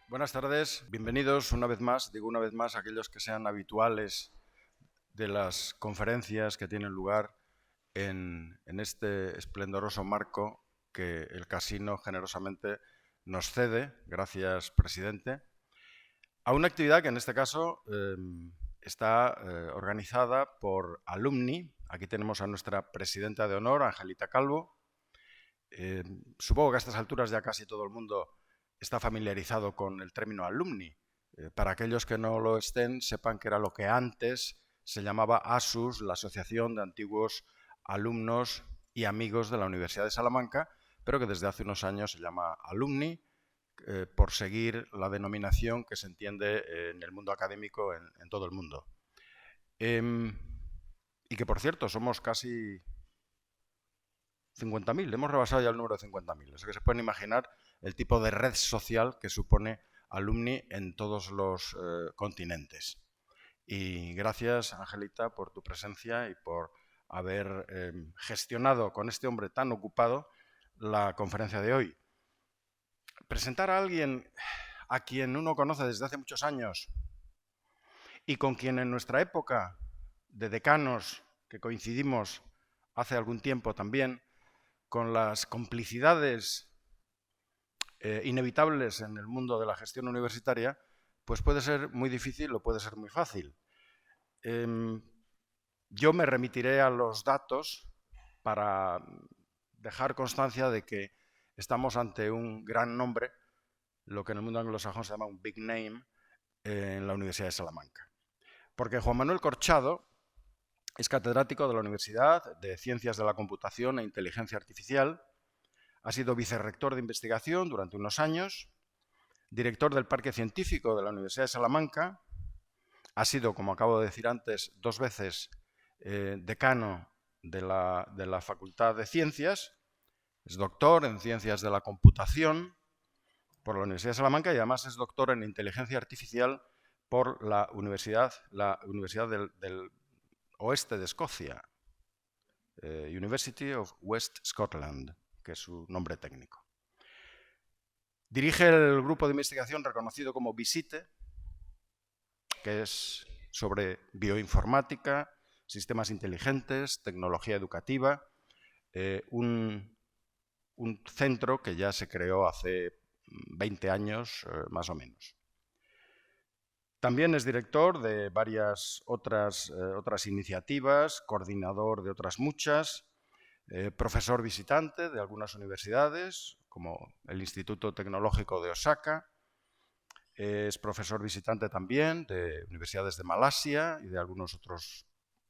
Buenas tardes, bienvenidos una vez más, digo una vez más, a aquellos que sean habituales de las conferencias que tienen lugar en este esplendoroso marco que el casino generosamente nos cede, gracias presidente, a una actividad que en este caso está organizada por Alumni. Aquí tenemos a nuestra presidenta de honor, Angelita Calvo. Supongo que a estas alturas ya casi todo el mundo está familiarizado con el término alumni. Para aquellos que no lo estén, sepan que era lo que antes se llamaba ASUS, la Asociación de Antiguos Alumnos y Amigos de la Universidad de Salamanca, pero que desde hace unos años se llama Alumni, por seguir la denominación que se entiende en el mundo académico en todo el mundo. Y que, por cierto, somos casi 50.000, hemos rebasado ya el número de 50.000. O sea que se pueden imaginar el tipo de red social que supone Alumni en todos los continentes. Y gracias, Angelita, por tu presencia y por haber gestionado con este hombre tan ocupado la conferencia de hoy. Presentar a alguien a quien uno conoce desde hace muchos años y con quien en nuestra época de decanos, que coincidimos hace algún tiempo también, con las complicidades inevitables en el mundo de la gestión universitaria, pues puede ser muy difícil o puede ser muy fácil. Yo me remitiré a los datos para dejar constancia de que estamos ante un gran nombre, lo que en el mundo anglosajón se llama un big name, en la Universidad de Salamanca. Porque Juan Manuel Corchado es catedrático de la Universidad de Ciencias de la Computación e Inteligencia Artificial, ha sido vicerrector de investigación durante unos años, director del Parque Científico de la Universidad de Salamanca, ha sido, como acabo de decir antes, 2 veces decano de la Facultad de Ciencias, es doctor en Ciencias de la Computación por la Universidad de Salamanca y además es doctor en Inteligencia Artificial por la Universidad del Oeste de Escocia, University of West Scotland, que es su nombre técnico. Dirige el grupo de investigación reconocido como VISITE, que es sobre bioinformática, sistemas inteligentes, tecnología educativa, un centro que ya se creó hace 20 años, más o menos. También es director de varias otras iniciativas, coordinador de otras muchas, profesor visitante de algunas universidades, como el Instituto Tecnológico de Osaka. Es profesor visitante también de universidades de Malasia y de algunos otros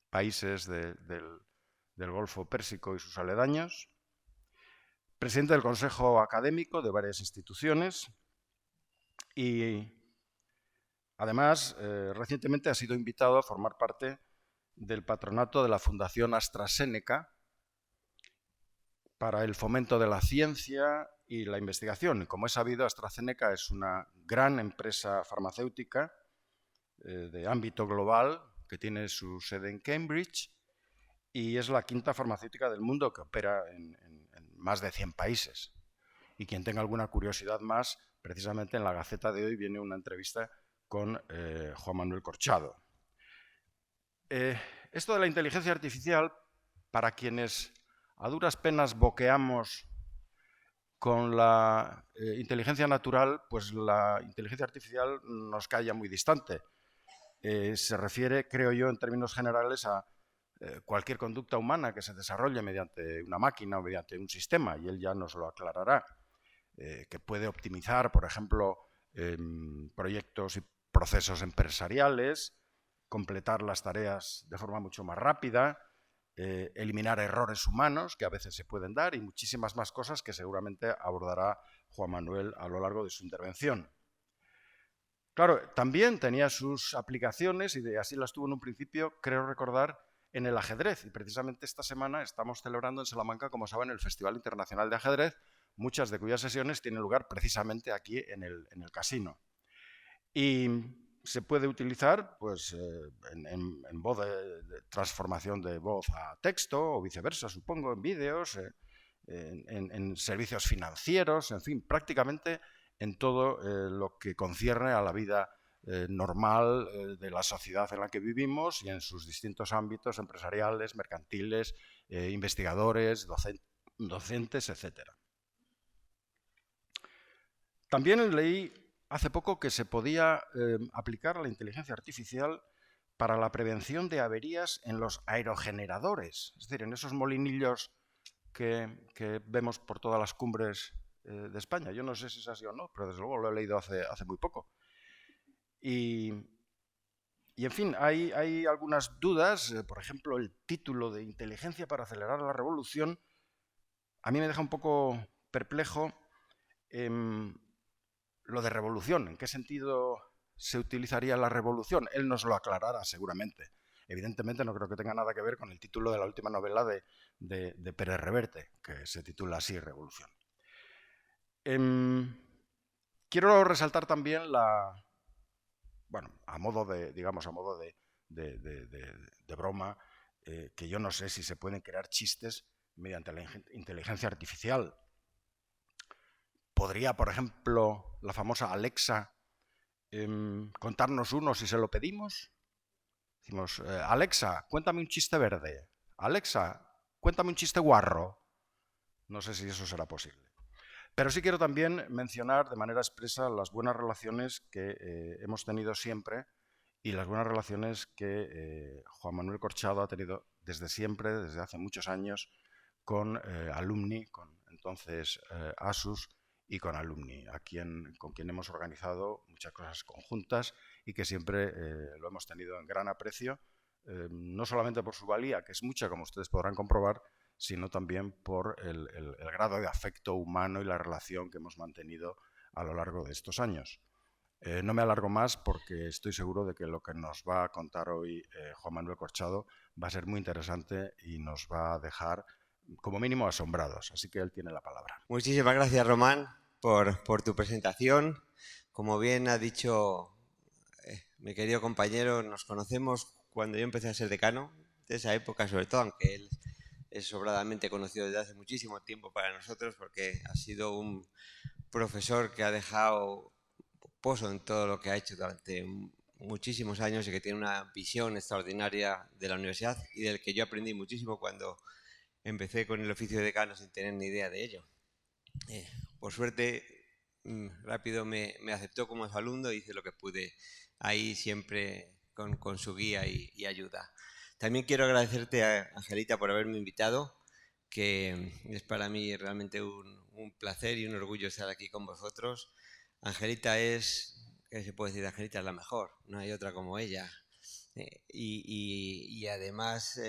países del Golfo Pérsico y sus aledaños. Presidente del Consejo Académico de varias instituciones y, además, recientemente ha sido invitado a formar parte del patronato de la Fundación AstraZeneca para el fomento de la ciencia y la investigación. Como es sabido, AstraZeneca es una gran empresa farmacéutica de ámbito global que tiene su sede en Cambridge y es la 5ª farmacéutica del mundo que opera en más de 100 países. Y quien tenga alguna curiosidad más, precisamente en la Gaceta de hoy viene una entrevista con Juan Manuel Corchado. Esto de la inteligencia artificial, para quienes a duras penas boqueamos con la inteligencia natural, pues la inteligencia artificial nos cae ya muy distante. Se refiere, creo yo, en términos generales a cualquier conducta humana que se desarrolle mediante una máquina o mediante un sistema, y él ya nos lo aclarará, que puede optimizar, por ejemplo, proyectos y procesos empresariales, completar las tareas de forma mucho más rápida, eliminar errores humanos que a veces se pueden dar y muchísimas más cosas que seguramente abordará Juan Manuel a lo largo de su intervención. Claro, también tenía sus aplicaciones y así las tuvo en un principio, creo recordar, en el ajedrez. Y precisamente esta semana estamos celebrando en Salamanca, como saben, el Festival Internacional de Ajedrez, muchas de cuyas sesiones tienen lugar precisamente aquí en el casino. Y se puede utilizar pues, en voz de transformación de voz a texto o viceversa, supongo, en vídeos, en servicios financieros, en fin, prácticamente en todo lo que concierne a la vida normal de la sociedad en la que vivimos y en sus distintos ámbitos empresariales, mercantiles, investigadores, docentes, etc. También leí hace poco que se podía aplicar la inteligencia artificial para la prevención de averías en los aerogeneradores, es decir, en esos molinillos que vemos por todas las cumbres de España. Yo no sé si es así o no, pero desde luego lo he leído hace muy poco. Y en fin, hay algunas dudas. Por ejemplo, el título de Inteligencia para acelerar la revolución a mí me deja un poco perplejo. Lo de revolución, ¿en qué sentido se utilizaría la revolución? Él nos lo aclarará seguramente. Evidentemente no creo que tenga nada que ver con el título de la última novela de Pérez Reverte, que se titula así, Revolución. Quiero resaltar también bueno, a modo de broma, que yo no sé si se pueden crear chistes mediante la inteligencia artificial. ¿Podría, por ejemplo, la famosa Alexa contarnos uno si se lo pedimos? Decimos, Alexa, cuéntame un chiste verde. Alexa, cuéntame un chiste guarro. No sé si eso será posible. Pero sí quiero también mencionar de manera expresa las buenas relaciones que hemos tenido siempre y las buenas relaciones que Juan Manuel Corchado ha tenido desde siempre, desde hace muchos años, con Alumni, con entonces Asus, y con Alumni, con quien hemos organizado muchas cosas conjuntas y que siempre lo hemos tenido en gran aprecio, no solamente por su valía, que es mucha, como ustedes podrán comprobar, sino también por el grado de afecto humano y la relación que hemos mantenido a lo largo de estos años. No me alargo más porque estoy seguro de que lo que nos va a contar hoy Juan Manuel Corchado va a ser muy interesante y nos va a dejar como mínimo asombrados. Así que él tiene la palabra. Muchísimas gracias, Román, por tu presentación. Como bien ha dicho mi querido compañero, nos conocemos cuando yo empecé a ser decano, de esa época sobre todo, aunque él es sobradamente conocido desde hace muchísimo tiempo para nosotros, porque ha sido un profesor que ha dejado pozo en todo lo que ha hecho durante muchísimos años y que tiene una visión extraordinaria de la universidad y del que yo aprendí muchísimo cuando empecé con el oficio de decano sin tener ni idea de ello. Por suerte, rápido me aceptó como su alumno y hice lo que pude ahí siempre con su guía y ayuda. También quiero agradecerte a Angelita por haberme invitado, que es para mí realmente un placer y un orgullo estar aquí con vosotros. Angelita es, ¿qué se puede decir? Angelita es la mejor, no hay otra como ella. Y además,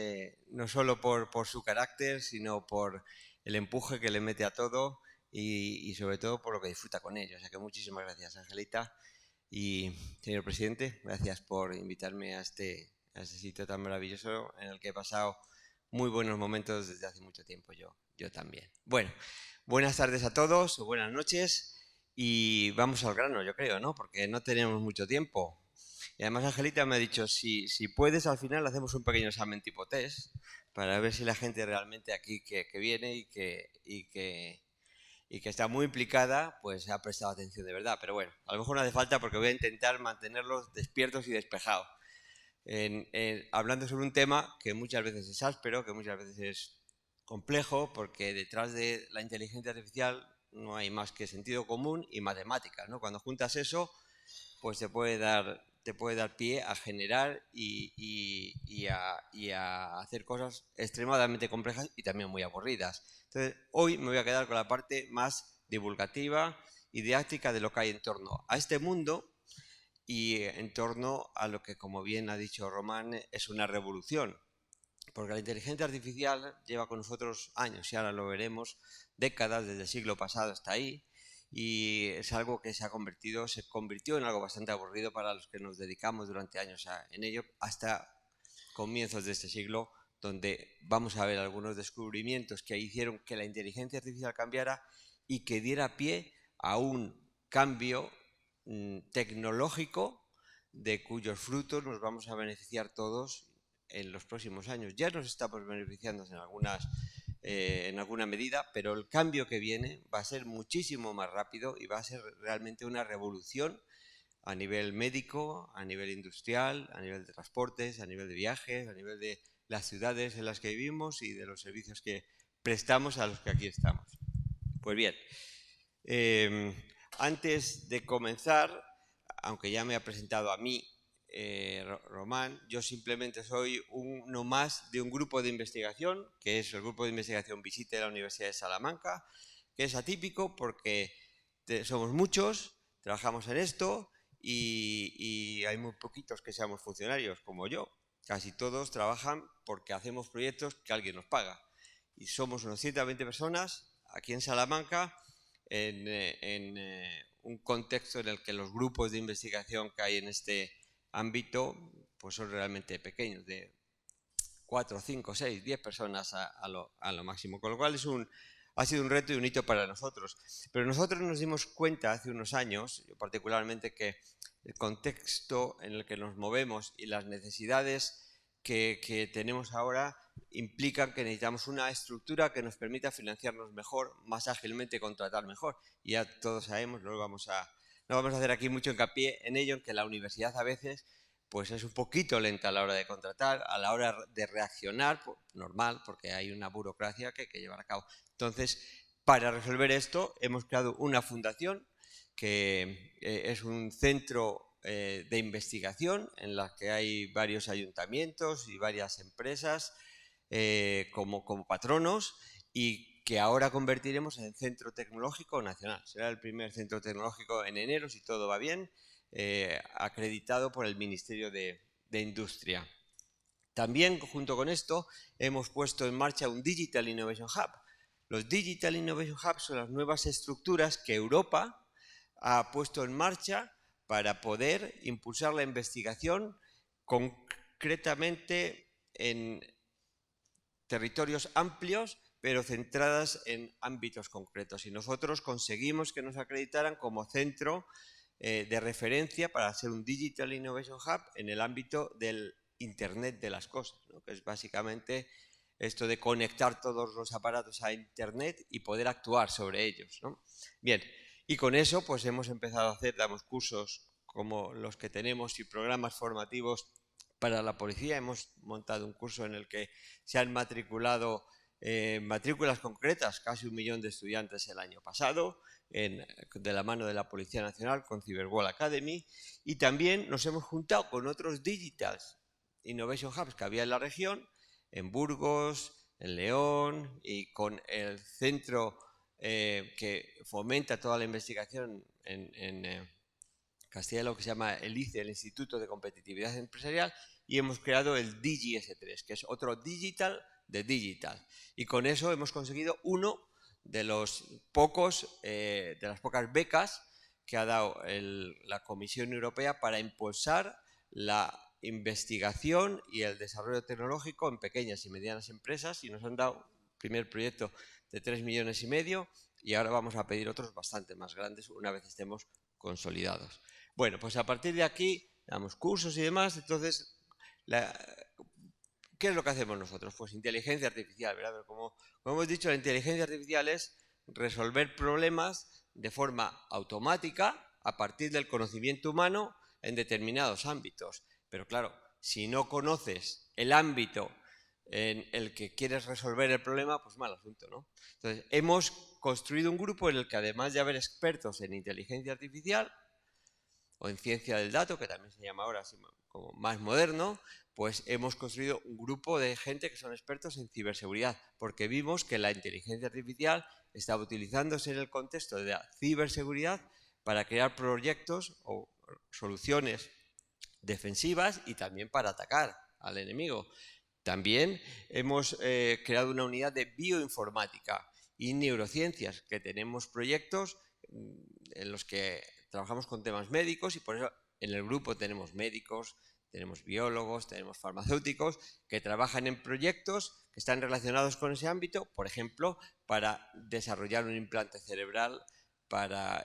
no solo por su carácter, sino por el empuje que le mete a todo y sobre todo por lo que disfruta con ello. O sea que muchísimas gracias, Angelita. Y, señor presidente, gracias por invitarme a este sitio tan maravilloso en el que he pasado muy buenos momentos desde hace mucho tiempo, yo también. Bueno, buenas tardes a todos o buenas noches y vamos al grano, yo creo, ¿no? Porque no tenemos mucho tiempo. Y además Angelita me ha dicho, si puedes, al final hacemos un pequeño examen tipo test para ver si la gente realmente aquí que viene y que está muy implicada, pues ha prestado atención de verdad. Pero bueno, a lo mejor no hace falta porque voy a intentar mantenerlos despiertos y despejados. Hablando sobre un tema que muchas veces es áspero, que muchas veces es complejo, porque detrás de la inteligencia artificial no hay más que sentido común y matemáticas, ¿no? Cuando juntas eso, pues te puede dar pie a generar y a hacer cosas extremadamente complejas y también muy aburridas. Entonces, hoy me voy a quedar con la parte más divulgativa y didáctica de lo que hay en torno a este mundo y en torno a lo que, como bien ha dicho Román, es una revolución. Porque la inteligencia artificial lleva con nosotros años, y ahora lo veremos, décadas, desde el siglo pasado hasta ahí, y es algo que se convirtió en algo bastante aburrido para los que nos dedicamos durante años en ello, hasta comienzos de este siglo, donde vamos a ver algunos descubrimientos que hicieron que la inteligencia artificial cambiara y que diera pie a un cambio tecnológico de cuyos frutos nos vamos a beneficiar todos en los próximos años. Ya nos estamos beneficiando en algunas en alguna medida, pero el cambio que viene va a ser muchísimo más rápido y va a ser realmente una revolución a nivel médico, a nivel industrial, a nivel de transportes, a nivel de viajes, a nivel de las ciudades en las que vivimos y de los servicios que prestamos a los que aquí estamos. Pues bien, antes de comenzar, aunque ya me ha presentado a mí Román, yo simplemente soy uno más de un grupo de investigación, que es el grupo de investigación Visite de la Universidad de Salamanca, que es atípico porque somos muchos, trabajamos en esto y hay muy poquitos que seamos funcionarios, como yo. Casi todos trabajan porque hacemos proyectos que alguien nos paga. Y somos unas 120 personas aquí en Salamanca, en un contexto en el que los grupos de investigación que hay en este ámbito pues son realmente pequeños, de 4, 5, 6, 10 personas a lo máximo, con lo cual ha sido un reto y un hito para nosotros. Pero nosotros nos dimos cuenta hace unos años, yo particularmente, que el contexto en el que nos movemos y las necesidades que tenemos ahora implican que necesitamos una estructura que nos permita financiarnos mejor, más ágilmente, contratar mejor. Y ya todos sabemos, no vamos a hacer aquí mucho hincapié en ello, en que la universidad a veces pues es un poquito lenta a la hora de contratar, a la hora de reaccionar, normal, porque hay una burocracia que hay que llevar a cabo. Entonces, para resolver esto, hemos creado una fundación que es un centro de investigación en la que hay varios ayuntamientos y varias empresas como patronos y que ahora convertiremos en Centro Tecnológico Nacional. Será el primer centro tecnológico en enero, si todo va bien, acreditado por el Ministerio de Industria. También, junto con esto, hemos puesto en marcha un Digital Innovation Hub. Los Digital Innovation Hubs son las nuevas estructuras que Europa ha puesto en marcha para poder impulsar la investigación concretamente en territorios amplios, pero centradas en ámbitos concretos. Y nosotros conseguimos que nos acreditaran como centro de referencia para ser un Digital Innovation Hub en el ámbito del Internet de las cosas, ¿no? Que es básicamente esto de conectar todos los aparatos a Internet y poder actuar sobre ellos, ¿no? Bien, y con eso pues hemos empezado a damos cursos como los que tenemos y programas formativos para la policía. Hemos montado un curso en el que se han matriculado matrículas concretas, casi 1 millón de estudiantes el año pasado, de la mano de la Policía Nacional con Cyberwall Academy, y también nos hemos juntado con otros Digital Innovation Hubs que había en la región, en Burgos, en León, y con el centro que fomenta toda la investigación en Castilla y León, que se llama el ICE, el Instituto de Competitividad Empresarial, y hemos creado el DigiS3, que es otro digital de digital. Y con eso hemos conseguido uno de las pocas becas que ha dado la Comisión Europea para impulsar la investigación y el desarrollo tecnológico en pequeñas y medianas empresas, y nos han dado el primer proyecto de 3,5 millones y ahora vamos a pedir otros bastante más grandes una vez estemos consolidados. Bueno, pues a partir de aquí damos cursos y demás. Entonces, ¿qué es lo que hacemos nosotros? Pues inteligencia artificial, ¿verdad? Como hemos dicho, la inteligencia artificial es resolver problemas de forma automática a partir del conocimiento humano en determinados ámbitos. Pero claro, si no conoces el ámbito en el que quieres resolver el problema, pues mal asunto, ¿no? Entonces, hemos construido un grupo en el que, además de haber expertos en inteligencia artificial o en ciencia del dato, que también se llama ahora así como más moderno, pues hemos construido un grupo de gente que son expertos en ciberseguridad, porque vimos que la inteligencia artificial estaba utilizándose en el contexto de la ciberseguridad para crear proyectos o soluciones defensivas y también para atacar al enemigo. También hemos creado una unidad de bioinformática y neurociencias, que tenemos proyectos en los que trabajamos con temas médicos, y por eso en el grupo tenemos médicos, tenemos biólogos, tenemos farmacéuticos que trabajan en proyectos que están relacionados con ese ámbito, por ejemplo, para desarrollar un implante cerebral para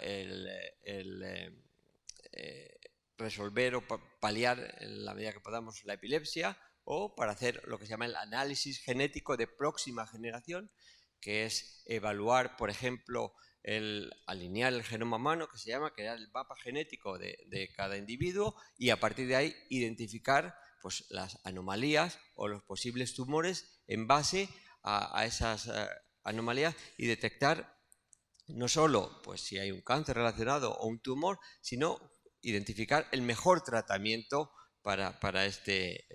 resolver o paliar en la medida que podamos la epilepsia, o para hacer lo que se llama el análisis genético de próxima generación, que es evaluar, por ejemplo, alinear el genoma humano, que se llama crear el mapa genético de cada individuo, y a partir de ahí identificar pues, las anomalías o los posibles tumores en base a esas anomalías y detectar no solo pues, si hay un cáncer relacionado o un tumor, sino identificar el mejor tratamiento para este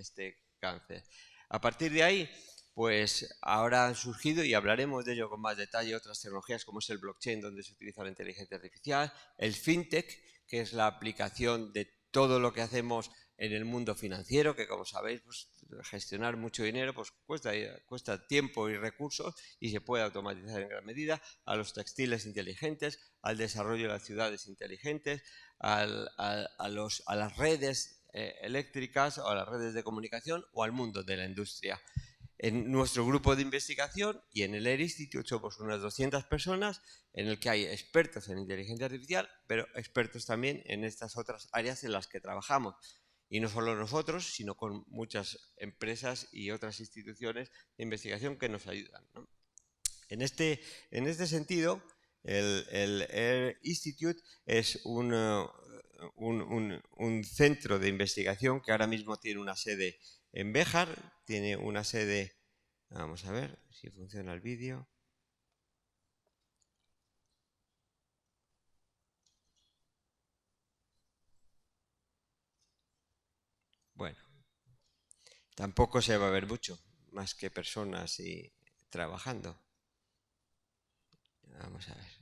cáncer. A partir de ahí, pues ahora han surgido, y hablaremos de ello con más detalle, otras tecnologías como es el blockchain, donde se utiliza la inteligencia artificial, el fintech, que es la aplicación de todo lo que hacemos en el mundo financiero, que como sabéis, pues, gestionar mucho dinero pues cuesta tiempo y recursos y se puede automatizar en gran medida, a los textiles inteligentes, al desarrollo de las ciudades inteligentes, a las redes eléctricas o a las redes de comunicación o al mundo de la industria. En nuestro grupo de investigación y en el Air Institute somos unas 200 personas en el que hay expertos en inteligencia artificial, pero expertos también en estas otras áreas en las que trabajamos. Y no solo nosotros, sino con muchas empresas y otras instituciones de investigación que nos ayudan, ¿no? En este sentido, el Air Institute es un centro de investigación que ahora mismo tiene una sede en Béjar, tiene una sede, vamos a ver si funciona el vídeo. Bueno, tampoco se va a ver mucho, más que personas y trabajando. Vamos a ver.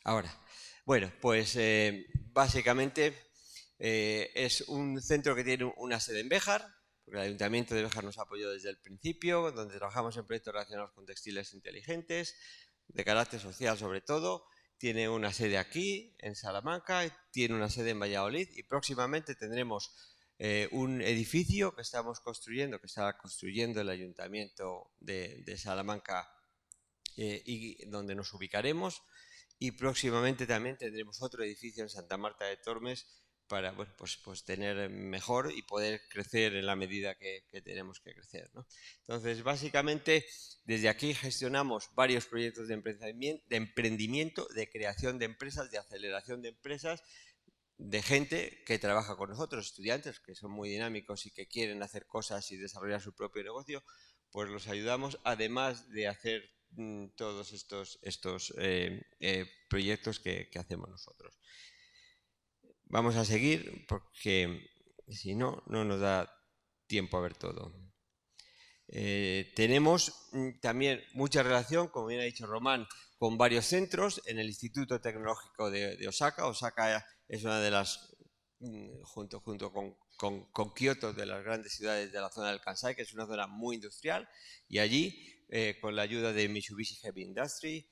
Ahora, bueno, pues básicamente es un centro que tiene una sede en Béjar, porque el Ayuntamiento de Béjar nos apoyó desde el principio, donde trabajamos en proyectos relacionados con textiles inteligentes, de carácter social sobre todo. Tiene una sede aquí, en Salamanca, tiene una sede en Valladolid y próximamente tendremos un edificio que estamos construyendo, que está construyendo el Ayuntamiento de Salamanca y donde nos ubicaremos. Y próximamente también tendremos otro edificio en Santa Marta de Tormes para bueno, pues tener mejor y poder crecer en la medida que tenemos que crecer, ¿no? Entonces, básicamente, desde aquí gestionamos varios proyectos de emprendimiento, de creación de empresas, de aceleración de empresas, de gente que trabaja con nosotros, estudiantes que son muy dinámicos y que quieren hacer cosas y desarrollar su propio negocio, pues los ayudamos, además de hacer todos estos proyectos que hacemos nosotros. Vamos a seguir porque si no, no nos da tiempo a ver todo. Tenemos también mucha relación, como bien ha dicho Román, con varios centros en el Instituto Tecnológico de Osaka. Osaka es una de las, junto con Kioto, de las grandes ciudades de la zona del Kansai, que es una zona muy industrial, y allí, con la ayuda de Mitsubishi Heavy Industry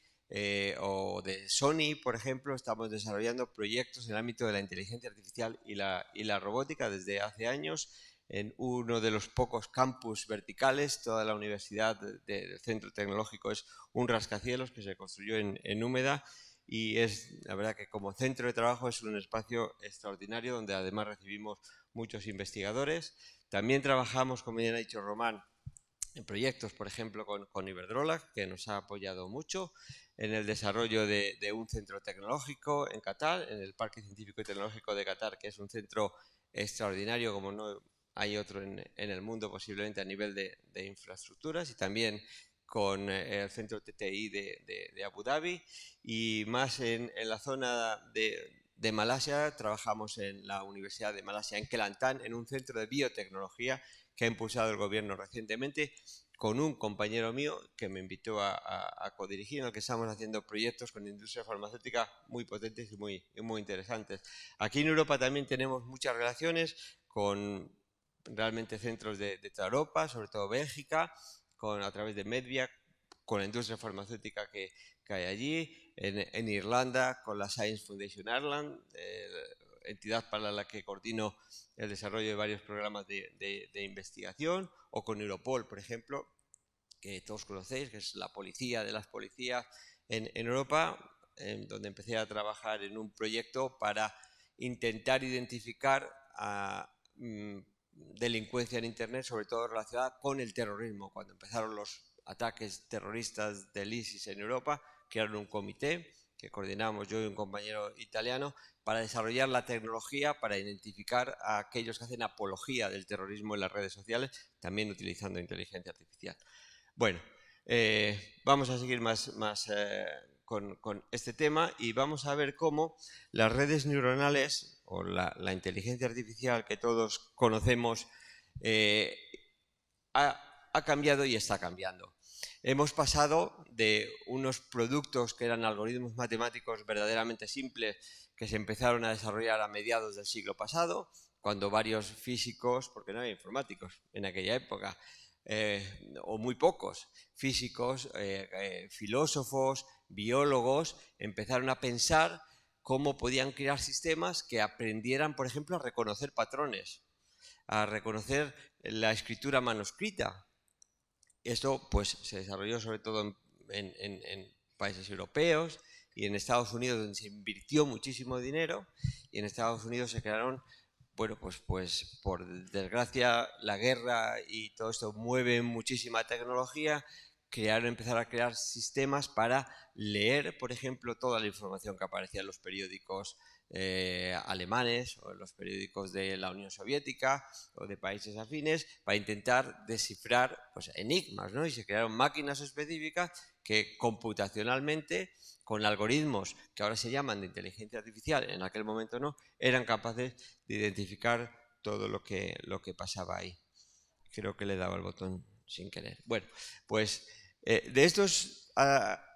o de Sony, por ejemplo, estamos desarrollando proyectos en el ámbito de la inteligencia artificial y la robótica desde hace años, en uno de los pocos campus verticales. Toda la universidad del centro tecnológico es un rascacielos que se construyó en Úmeda y es, la verdad que como centro de trabajo es un espacio extraordinario donde además recibimos muchos investigadores. También trabajamos, como ya ha dicho Román, en proyectos, por ejemplo, con Iberdrola, que nos ha apoyado mucho en el desarrollo de un centro tecnológico en Qatar, en el Parque Científico y Tecnológico de Qatar, que es un centro extraordinario como no hay otro en el mundo posiblemente a nivel de infraestructuras, y también con el centro TTI de Abu Dhabi, y más en la zona de Malasia. Trabajamos en la Universidad de Malasia en Kelantan, en un centro de biotecnología que ha impulsado el gobierno recientemente, con un compañero mío que me invitó a codirigir, en el que estamos haciendo proyectos con industria farmacéutica muy potentes y muy interesantes. Aquí en Europa también tenemos muchas relaciones con realmente centros de toda Europa, sobre todo Bélgica, a través de Medvia, con la industria farmacéutica que hay allí, en Irlanda con la Science Foundation Ireland, entidad para la que coordino el desarrollo de varios programas de investigación, o con Europol, por ejemplo, que todos conocéis, que es la policía de las policías en Europa, donde empecé a trabajar en un proyecto para intentar identificar a delincuencia en Internet, sobre todo relacionada con el terrorismo. Cuando empezaron los ataques terroristas del ISIS en Europa, crearon un comité que coordinamos yo y un compañero italiano para desarrollar la tecnología para identificar a aquellos que hacen apología del terrorismo en las redes sociales, también utilizando inteligencia artificial. Bueno, vamos a seguir más con este tema y vamos a ver cómo las redes neuronales o la inteligencia artificial que todos conocemos ha cambiado y está cambiando. Hemos pasado de unos productos que eran algoritmos matemáticos verdaderamente simples que se empezaron a desarrollar a mediados del siglo pasado, cuando varios físicos, porque no había informáticos en aquella época, o muy pocos físicos, filósofos, biólogos, empezaron a pensar cómo podían crear sistemas que aprendieran, por ejemplo, a reconocer patrones, a reconocer la escritura manuscrita. Esto pues se desarrolló sobre todo en países europeos y en Estados Unidos, donde se invirtió muchísimo dinero, y en Estados Unidos se crearon, bueno, pues por desgracia la guerra y todo esto mueve muchísima tecnología, empezaron a crear sistemas para leer, por ejemplo, toda la información que aparecía en los periódicos alemanes o en los periódicos de la Unión Soviética o de países afines, para intentar descifrar pues, enigmas, ¿no? Y se crearon máquinas específicas que computacionalmente, con algoritmos que ahora se llaman de inteligencia artificial, en aquel momento no, eran capaces de identificar todo lo que pasaba ahí. Creo que le he dado al botón sin querer. Bueno, pues de estos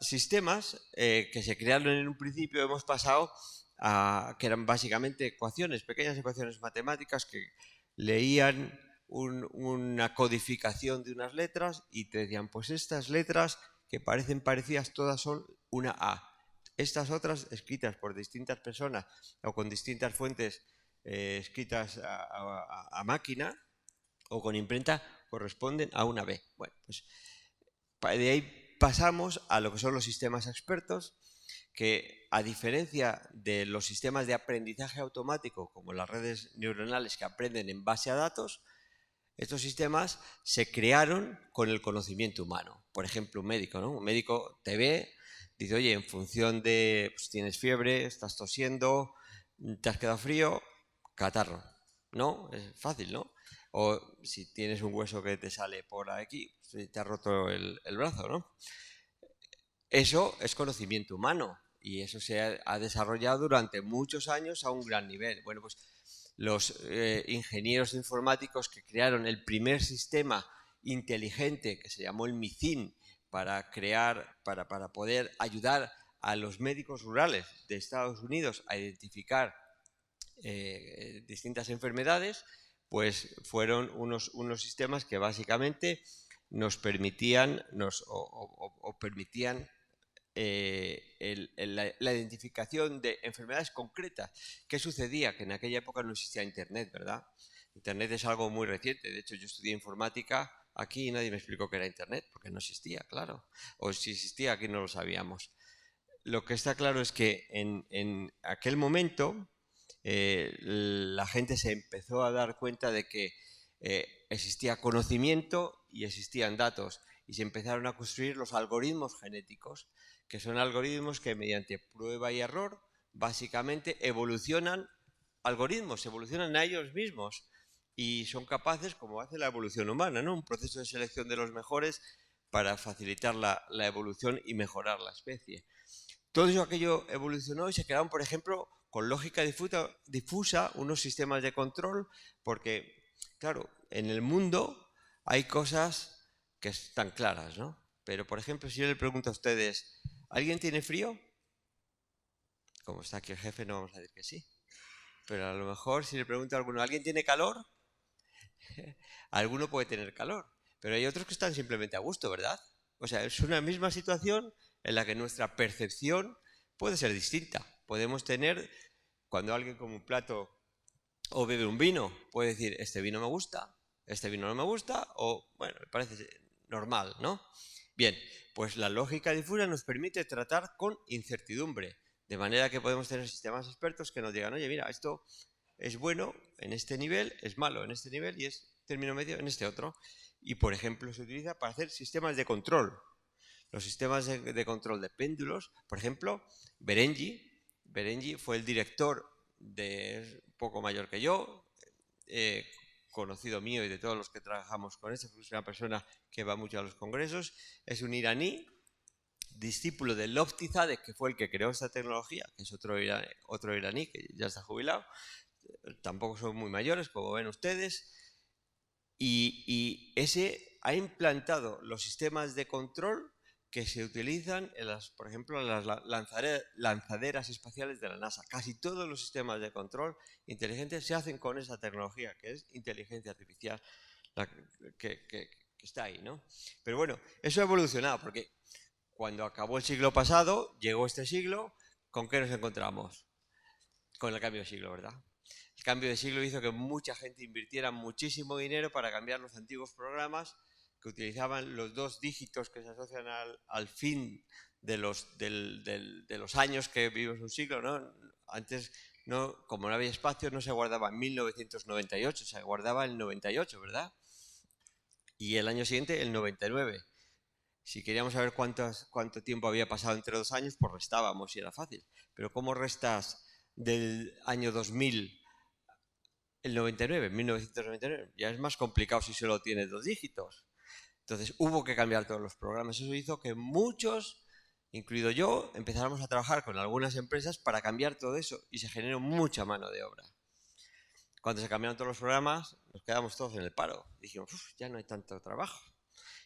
sistemas que se crearon en un principio hemos pasado a que eran básicamente ecuaciones, pequeñas ecuaciones matemáticas que leían una codificación de unas letras y te decían, pues estas letras que parecen parecidas todas son una A. Estas otras escritas por distintas personas o con distintas fuentes escritas a máquina o con imprenta corresponden a una B. Bueno, pues de ahí pasamos a lo que son los sistemas expertos, que a diferencia de los sistemas de aprendizaje automático, como las redes neuronales que aprenden en base a datos, estos sistemas se crearon con el conocimiento humano. Por ejemplo, un médico, ¿no? Un médico te ve, dice, oye, en función de si tienes fiebre, estás tosiendo, te has quedado frío, catarro. ¿No? Es fácil, ¿no? O si tienes un hueso que te sale por aquí, te ha roto el brazo, ¿no? Eso es conocimiento humano y eso se ha desarrollado durante muchos años a un gran nivel. Bueno, pues los ingenieros informáticos que crearon el primer sistema inteligente que se llamó el MICIN para poder ayudar a los médicos rurales de Estados Unidos a identificar distintas enfermedades, pues fueron unos sistemas que básicamente nos permitían la identificación de enfermedades concretas. ¿Qué sucedía? Que en aquella época no existía Internet, ¿verdad? Internet es algo muy reciente. De hecho, yo estudié informática aquí y nadie me explicó qué era Internet, porque no existía, claro. O si existía, aquí no lo sabíamos. Lo que está claro es que en aquel momento la gente se empezó a dar cuenta de que existía conocimiento y existían datos, y se empezaron a construir los algoritmos genéticos, que son algoritmos que mediante prueba y error básicamente evolucionan algoritmos, evolucionan a ellos mismos y son capaces, como hace la evolución humana, ¿no? Un proceso de selección de los mejores para facilitar la evolución y mejorar la especie. Todo eso aquello evolucionó y se crearon, por ejemplo, con lógica difusa, unos sistemas de control, porque, claro, en el mundo hay cosas que están claras, ¿no? Pero, por ejemplo, si yo le pregunto a ustedes, ¿alguien tiene frío? Como está aquí el jefe, no vamos a decir que sí. Pero a lo mejor si le pregunto a alguno, ¿alguien tiene calor? Alguno puede tener calor, pero hay otros que están simplemente a gusto, ¿verdad? O sea, es una misma situación en la que nuestra percepción puede ser distinta. Podemos tener, cuando alguien come un plato o bebe un vino, puede decir, este vino me gusta, este vino no me gusta, o bueno, me parece normal, ¿no? Bien, pues la lógica difusa nos permite tratar con incertidumbre, de manera que podemos tener sistemas expertos que nos digan, oye, mira, esto es bueno en este nivel, es malo en este nivel y es término medio en este otro. Y, por ejemplo, se utiliza para hacer sistemas de control. Los sistemas de control de péndulos, por ejemplo, Berengi fue el director de un poco mayor que yo, conocido mío y de todos los que trabajamos con él, es una persona que va mucho a los congresos, es un iraní, discípulo de Loftizadeh, que fue el que creó esta tecnología, que es otro iraní que ya está jubilado, tampoco son muy mayores, como ven ustedes, y ese ha implantado los sistemas de control que se utilizan, por ejemplo, en las lanzaderas espaciales de la NASA. Casi todos los sistemas de control inteligentes se hacen con esa tecnología, que es inteligencia artificial, que está ahí, ¿no? Pero bueno, eso ha evolucionado, porque cuando acabó el siglo pasado, llegó este siglo, ¿con qué nos encontramos? Con el cambio de siglo, ¿verdad? El cambio de siglo hizo que mucha gente invirtiera muchísimo dinero para cambiar los antiguos programas que utilizaban los 2 dígitos que se asocian al fin de los años que vivimos un siglo, ¿no? Antes, como no había espacio, no se guardaba en 1998, se guardaba el 98, ¿verdad? Y el año siguiente, el 99. Si queríamos saber cuánto tiempo había pasado entre 2 años, pues restábamos y era fácil. Pero ¿cómo restas del año 2000 el 99, 1999? Ya es más complicado si solo tienes 2 dígitos. Entonces hubo que cambiar todos los programas. Eso hizo que muchos, incluido yo, empezáramos a trabajar con algunas empresas para cambiar todo eso y se generó mucha mano de obra. Cuando se cambiaron todos los programas, nos quedamos todos en el paro. Dijimos, ya no hay tanto trabajo,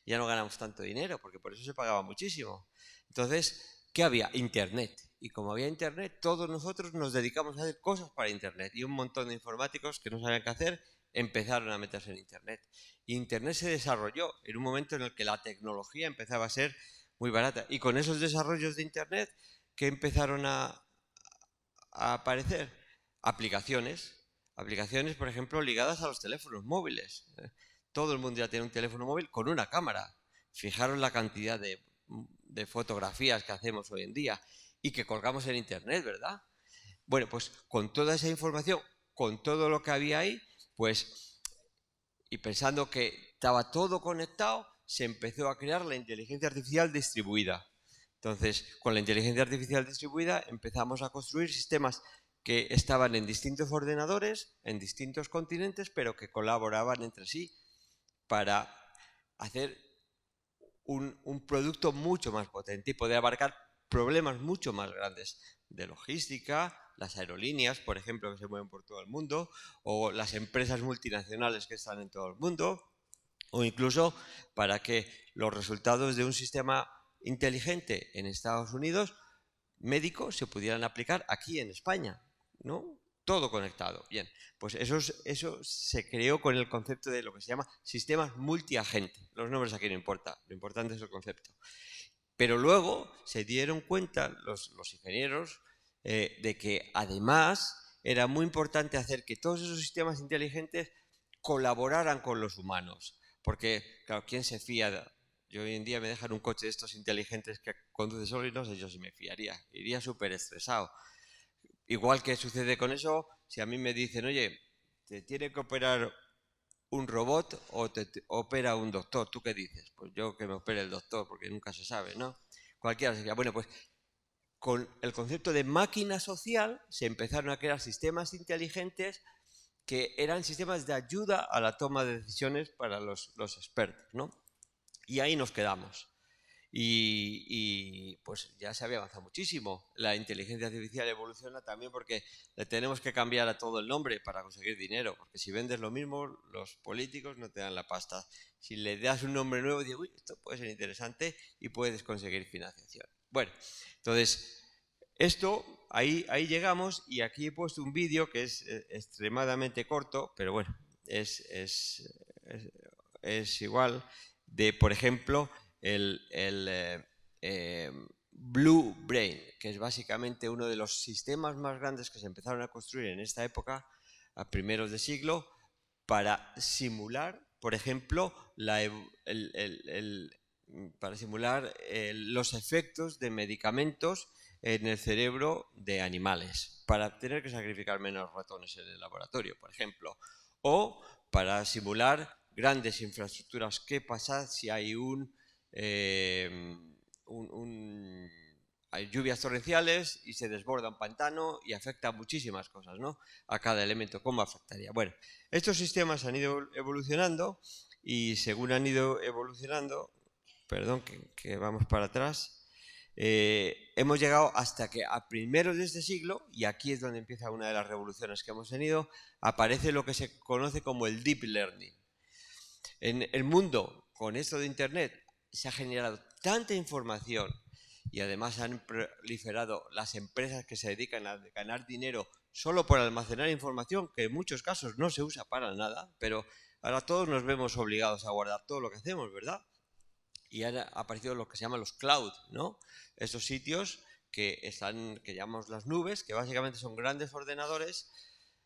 ya no ganamos tanto dinero, porque por eso se pagaba muchísimo. Entonces, ¿qué había? Internet. Y como había Internet, todos nosotros nos dedicamos a hacer cosas para Internet. Y un montón de informáticos que no sabían qué hacer empezaron a meterse en Internet. Y Internet se desarrolló en un momento en el que la tecnología empezaba a ser muy barata. Y con esos desarrollos de Internet, ¿qué empezaron a aparecer? Aplicaciones, por ejemplo, ligadas a los teléfonos móviles. Todo el mundo ya tiene un teléfono móvil con una cámara. Fijaros la cantidad de fotografías que hacemos hoy en día y que colgamos en Internet, ¿verdad? Bueno, pues con toda esa información, con todo lo que había ahí, pues, y pensando que estaba todo conectado, se empezó a crear la inteligencia artificial distribuida. Entonces, con la inteligencia artificial distribuida empezamos a construir sistemas que estaban en distintos ordenadores, en distintos continentes, pero que colaboraban entre sí para hacer un producto mucho más potente y poder abarcar problemas mucho más grandes de logística, las aerolíneas, por ejemplo, que se mueven por todo el mundo, o las empresas multinacionales que están en todo el mundo, o incluso para que los resultados de un sistema inteligente en Estados Unidos médico se pudieran aplicar aquí en España, ¿no? Todo conectado. Bien, pues eso se creó con el concepto de lo que se llama sistemas multiagente. Los nombres aquí no importan, lo importante es el concepto. Pero luego se dieron cuenta los ingenieros de que además era muy importante hacer que todos esos sistemas inteligentes colaboraran con los humanos. Porque, claro, ¿quién se fía? Yo hoy en día me dejan un coche de estos inteligentes que conduce solo y no sé yo si me fiaría. Iría súper estresado. Igual que sucede con eso, si a mí me dicen, oye, te tiene que operar un robot o te opera un doctor, ¿tú qué dices? Pues yo que me opere el doctor, porque nunca se sabe, ¿no? Cualquiera sería. Bueno, pues con el concepto de máquina social se empezaron a crear sistemas inteligentes que eran sistemas de ayuda a la toma de decisiones para los expertos, ¿no? Y ahí nos quedamos. Y pues ya se había avanzado muchísimo. La inteligencia artificial evoluciona también porque le tenemos que cambiar a todo el nombre para conseguir dinero, porque si vendes lo mismo, los políticos no te dan la pasta. Si le das un nombre nuevo, digo, uy, esto puede ser interesante y puedes conseguir financiación. Bueno, entonces, ahí llegamos y aquí he puesto un vídeo que es extremadamente corto, pero bueno, es igual de, por ejemplo, el Blue Brain, que es básicamente uno de los sistemas más grandes que se empezaron a construir en esta época, a primeros de siglo, para simular, por ejemplo, los efectos de medicamentos en el cerebro de animales, para tener que sacrificar menos ratones en el laboratorio, por ejemplo, o para simular grandes infraestructuras. ¿Qué pasa si hay hay lluvias torrenciales y se desborda un pantano y afecta a muchísimas cosas, ¿no? A cada elemento, ¿cómo afectaría? Bueno, estos sistemas han ido evolucionando y según han ido evolucionando, perdón, que vamos para atrás, hemos llegado hasta que a primeros de este siglo, y aquí es donde empieza una de las revoluciones que hemos tenido, aparece lo que se conoce como el Deep Learning. En el mundo, con esto de Internet, se ha generado tanta información y además han proliferado las empresas que se dedican a ganar dinero solo por almacenar información, que en muchos casos no se usa para nada, pero ahora todos nos vemos obligados a guardar todo lo que hacemos, ¿verdad? Y han aparecido lo que se llaman los cloud, ¿no? Esos sitios que llamamos las nubes, que básicamente son grandes ordenadores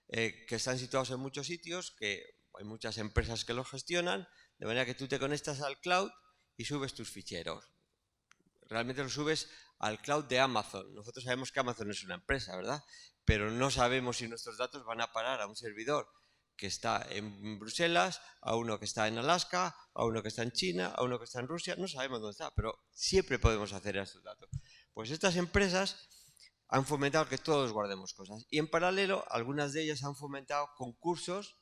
que están situados en muchos sitios, que hay muchas empresas que los gestionan, de manera que tú te conectas al cloud y subes tus ficheros. Realmente los subes al cloud de Amazon. Nosotros sabemos que Amazon es una empresa, ¿verdad? Pero no sabemos si nuestros datos van a parar a un servidor que está en Bruselas, a uno que está en Alaska, a uno que está en China, a uno que está en Rusia. No sabemos dónde está, pero siempre podemos acceder a estos datos. Pues estas empresas han fomentado que todos guardemos cosas. Y en paralelo, algunas de ellas han fomentado concursos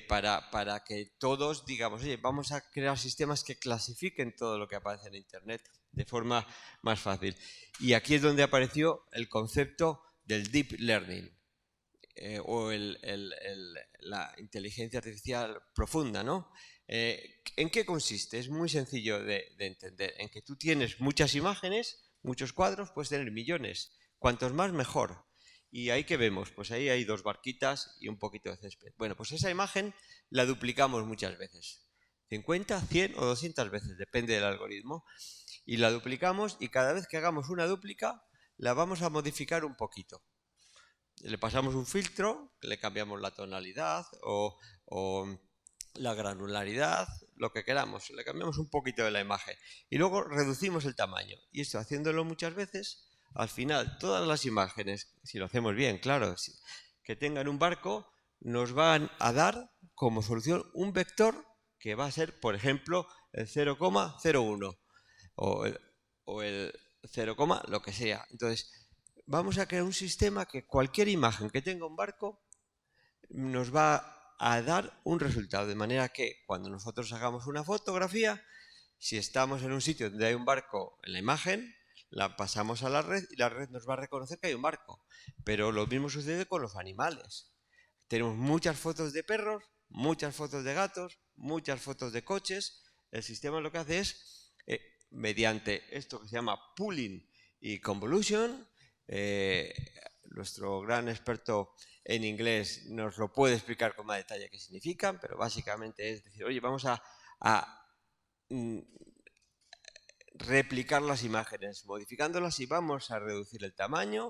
para que todos digamos, oye, vamos a crear sistemas que clasifiquen todo lo que aparece en Internet de forma más fácil. Y aquí es donde apareció el concepto del Deep Learning o la inteligencia artificial profunda, ¿no? ¿En qué consiste? Es muy sencillo de entender. En que tú tienes muchas imágenes, muchos cuadros, puedes tener millones. Cuantos más, mejor. ¿Y ahí qué vemos? Pues ahí hay dos barquitas y un poquito de césped. Bueno, pues esa imagen la duplicamos muchas veces. 50, 100 o 200 veces, depende del algoritmo. Y la duplicamos y cada vez que hagamos una dúplica la vamos a modificar un poquito. Le pasamos un filtro, le cambiamos la tonalidad o la granularidad, lo que queramos. Le cambiamos un poquito de la imagen. Y luego reducimos el tamaño. Y esto haciéndolo muchas veces, al final todas las imágenes, si lo hacemos bien, claro, que tengan un barco, nos van a dar como solución un vector que va a ser, por ejemplo, el 0,01 o el 0, lo que sea. Entonces, vamos a crear un sistema que cualquier imagen que tenga un barco nos va a dar un resultado, de manera que cuando nosotros hagamos una fotografía, si estamos en un sitio donde hay un barco en la imagen, la pasamos a la red y la red nos va a reconocer que hay un barco. Pero lo mismo sucede con los animales. Tenemos muchas fotos de perros, muchas fotos de gatos, muchas fotos de coches. El sistema lo que hace es, mediante esto que se llama pooling y convolution, nuestro gran experto en inglés nos lo puede explicar con más detalle qué significan, pero básicamente es decir, oye, vamos a replicar las imágenes, modificándolas, y vamos a reducir el tamaño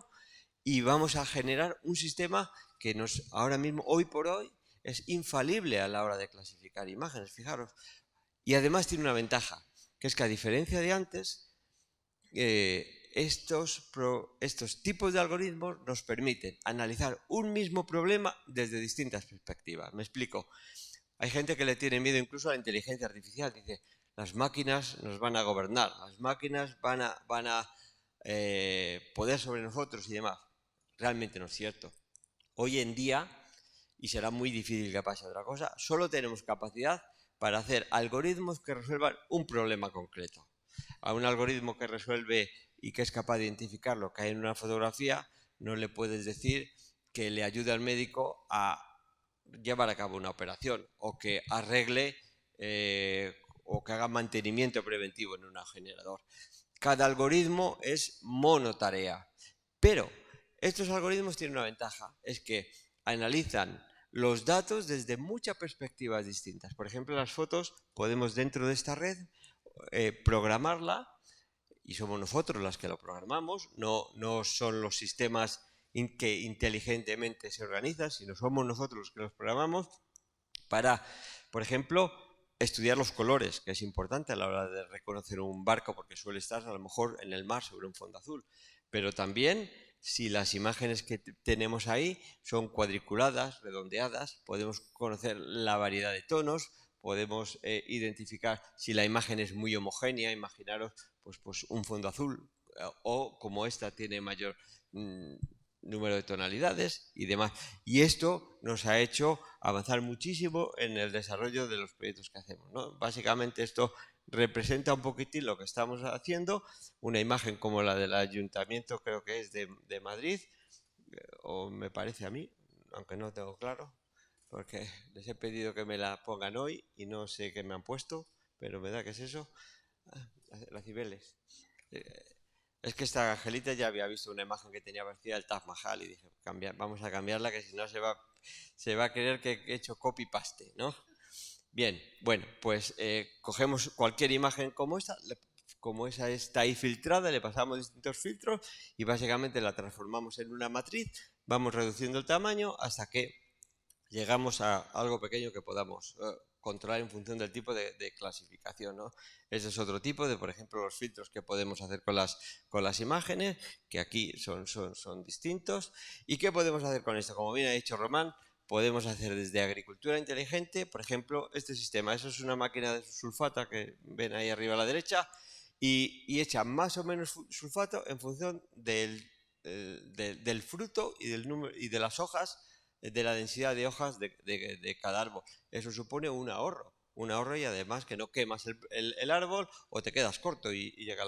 y vamos a generar un sistema que ahora mismo, hoy por hoy, es infalible a la hora de clasificar imágenes, fijaros. Y además tiene una ventaja, que es que a diferencia de antes, estos tipos de algoritmos nos permiten analizar un mismo problema desde distintas perspectivas. Me explico. Hay gente que le tiene miedo incluso a la inteligencia artificial. Dice, las máquinas nos van a gobernar, las máquinas van a poder sobre nosotros y demás. Realmente no es cierto. Hoy en día, y será muy difícil que pase otra cosa, solo tenemos capacidad para hacer algoritmos que resuelvan un problema concreto. A un algoritmo que resuelve y que es capaz de identificar lo que hay en una fotografía, no le puedes decir que le ayude al médico a llevar a cabo una operación o que arregle o que haga mantenimiento preventivo en un generador. Cada algoritmo es monotarea, pero estos algoritmos tienen una ventaja, es que analizan los datos desde muchas perspectivas distintas. Por ejemplo, las fotos podemos dentro de esta red programarla, y somos nosotros las que lo programamos, no son los sistemas que inteligentemente se organizan, sino somos nosotros los que los programamos para, por ejemplo, estudiar los colores, que es importante a la hora de reconocer un barco, porque suele estar a lo mejor en el mar sobre un fondo azul. Pero también, si las imágenes que tenemos ahí son cuadriculadas, redondeadas, podemos conocer la variedad de tonos, podemos identificar si la imagen es muy homogénea, imaginaros pues un fondo azul, o como esta tiene mayor número de tonalidades y demás. Y esto nos ha hecho avanzar muchísimo en el desarrollo de los proyectos que hacemos, ¿no? Básicamente esto representa un poquitín lo que estamos haciendo, una imagen como la del ayuntamiento, creo que es de Madrid, o me parece a mí, aunque no tengo claro, porque les he pedido que me la pongan hoy y no sé qué me han puesto, pero me da que es eso. Las Cibeles. Es que esta Angelita ya había visto una imagen que tenía parecida al Taj Mahal y dije, vamos a cambiarla, que si no se va a creer que he hecho copy-paste, ¿no? Bien, bueno, pues cogemos cualquier imagen como esta, como esa está ahí filtrada, le pasamos distintos filtros y básicamente la transformamos en una matriz, vamos reduciendo el tamaño hasta que llegamos a algo pequeño que podamos controlar en función del tipo de clasificación, ¿no? Ese es otro tipo de, por ejemplo, los filtros que podemos hacer con las imágenes, que aquí son distintos. ¿Y qué podemos hacer con esto? Como bien ha dicho Román, podemos hacer desde agricultura inteligente, por ejemplo, este sistema. Eso es una máquina de sulfata que ven ahí arriba a la derecha y echa más o menos sulfato en función del fruto y del número y de las hojas, de la densidad de hojas de cada árbol. Eso supone un ahorro y además que no quemas el árbol o te quedas corto y llega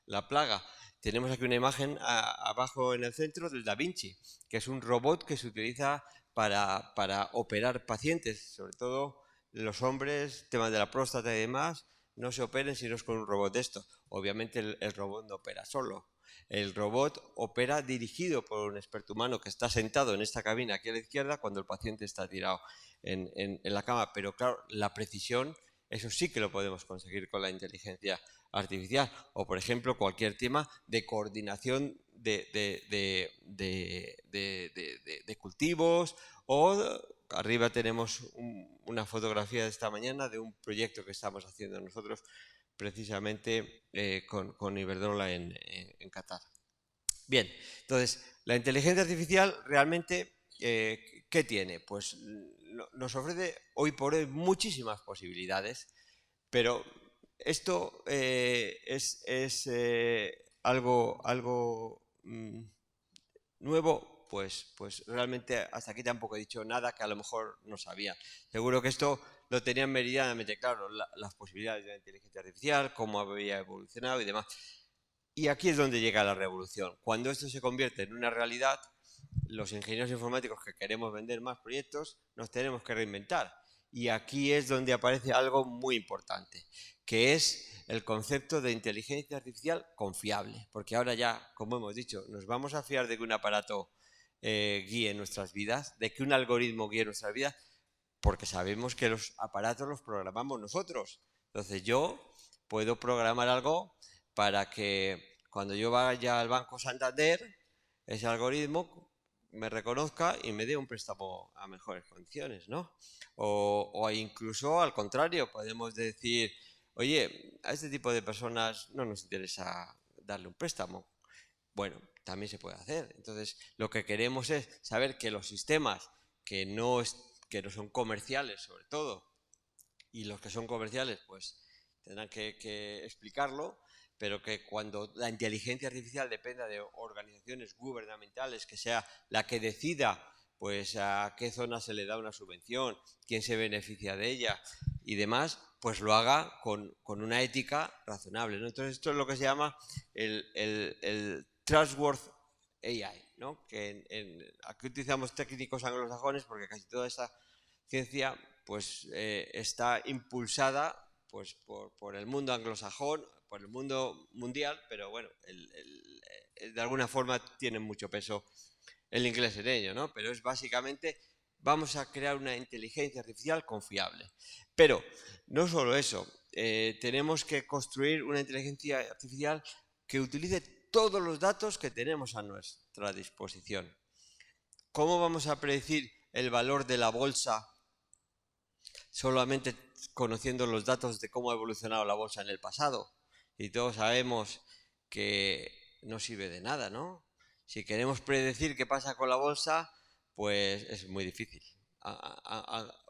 la plaga. Tenemos aquí una imagen abajo en el centro del Da Vinci, que es un robot que se utiliza para operar pacientes, sobre todo los hombres, temas de la próstata y demás, no se operen si no es con un robot de esto. Obviamente el robot no opera solo. El robot opera dirigido por un experto humano que está sentado en esta cabina aquí a la izquierda cuando el paciente está tirado en la cama. Pero claro, la precisión, eso sí que lo podemos conseguir con la inteligencia artificial. O por ejemplo, cualquier tema de coordinación de cultivos. O arriba tenemos una fotografía de esta mañana de un proyecto que estamos haciendo nosotros precisamente con Iberdrola en Qatar. Bien, entonces, la inteligencia artificial realmente, ¿qué tiene? Pues nos ofrece hoy por hoy muchísimas posibilidades, pero esto es algo nuevo. Pues realmente hasta aquí tampoco he dicho nada que a lo mejor no sabía. Seguro que esto lo tenían meridianamente claro, las posibilidades de la inteligencia artificial, cómo había evolucionado y demás. Y aquí es donde llega la revolución. Cuando esto se convierte en una realidad, los ingenieros informáticos que queremos vender más proyectos nos tenemos que reinventar. Y aquí es donde aparece algo muy importante, que es el concepto de inteligencia artificial confiable. Porque ahora ya, como hemos dicho, nos vamos a fiar de que un aparato guíe nuestras vidas, de que un algoritmo guíe nuestras vidas, porque sabemos que los aparatos los programamos nosotros. Entonces yo puedo programar algo para que cuando yo vaya al Banco Santander, ese algoritmo me reconozca y me dé un préstamo a mejores condiciones, ¿no? O incluso al contrario, podemos decir, oye, a este tipo de personas no nos interesa darle un préstamo. Bueno, también se puede hacer. Entonces, lo que queremos es saber que los sistemas que no son comerciales, sobre todo, y los que son comerciales, pues tendrán que explicarlo, pero que cuando la inteligencia artificial dependa de organizaciones gubernamentales, que sea la que decida pues a qué zona se le da una subvención, quién se beneficia de ella y demás, pues lo haga con una ética razonable, ¿no? Entonces esto es lo que se llama el Trustworthy AI, ¿no? Que aquí utilizamos técnicos anglosajones porque casi toda esta ciencia pues está impulsada pues por el mundo anglosajón, por el mundo mundial, pero bueno, de alguna forma tiene mucho peso el inglés en ello, ¿no? Pero es básicamente, vamos a crear una inteligencia artificial confiable. Pero no solo eso, tenemos que construir una inteligencia artificial que utilice todos los datos que tenemos a nuestra disposición. ¿Cómo vamos a predecir el valor de la bolsa solamente conociendo los datos de cómo ha evolucionado la bolsa en el pasado. Y todos sabemos que no sirve de nada, ¿no? Si queremos predecir qué pasa con la bolsa, pues es muy difícil.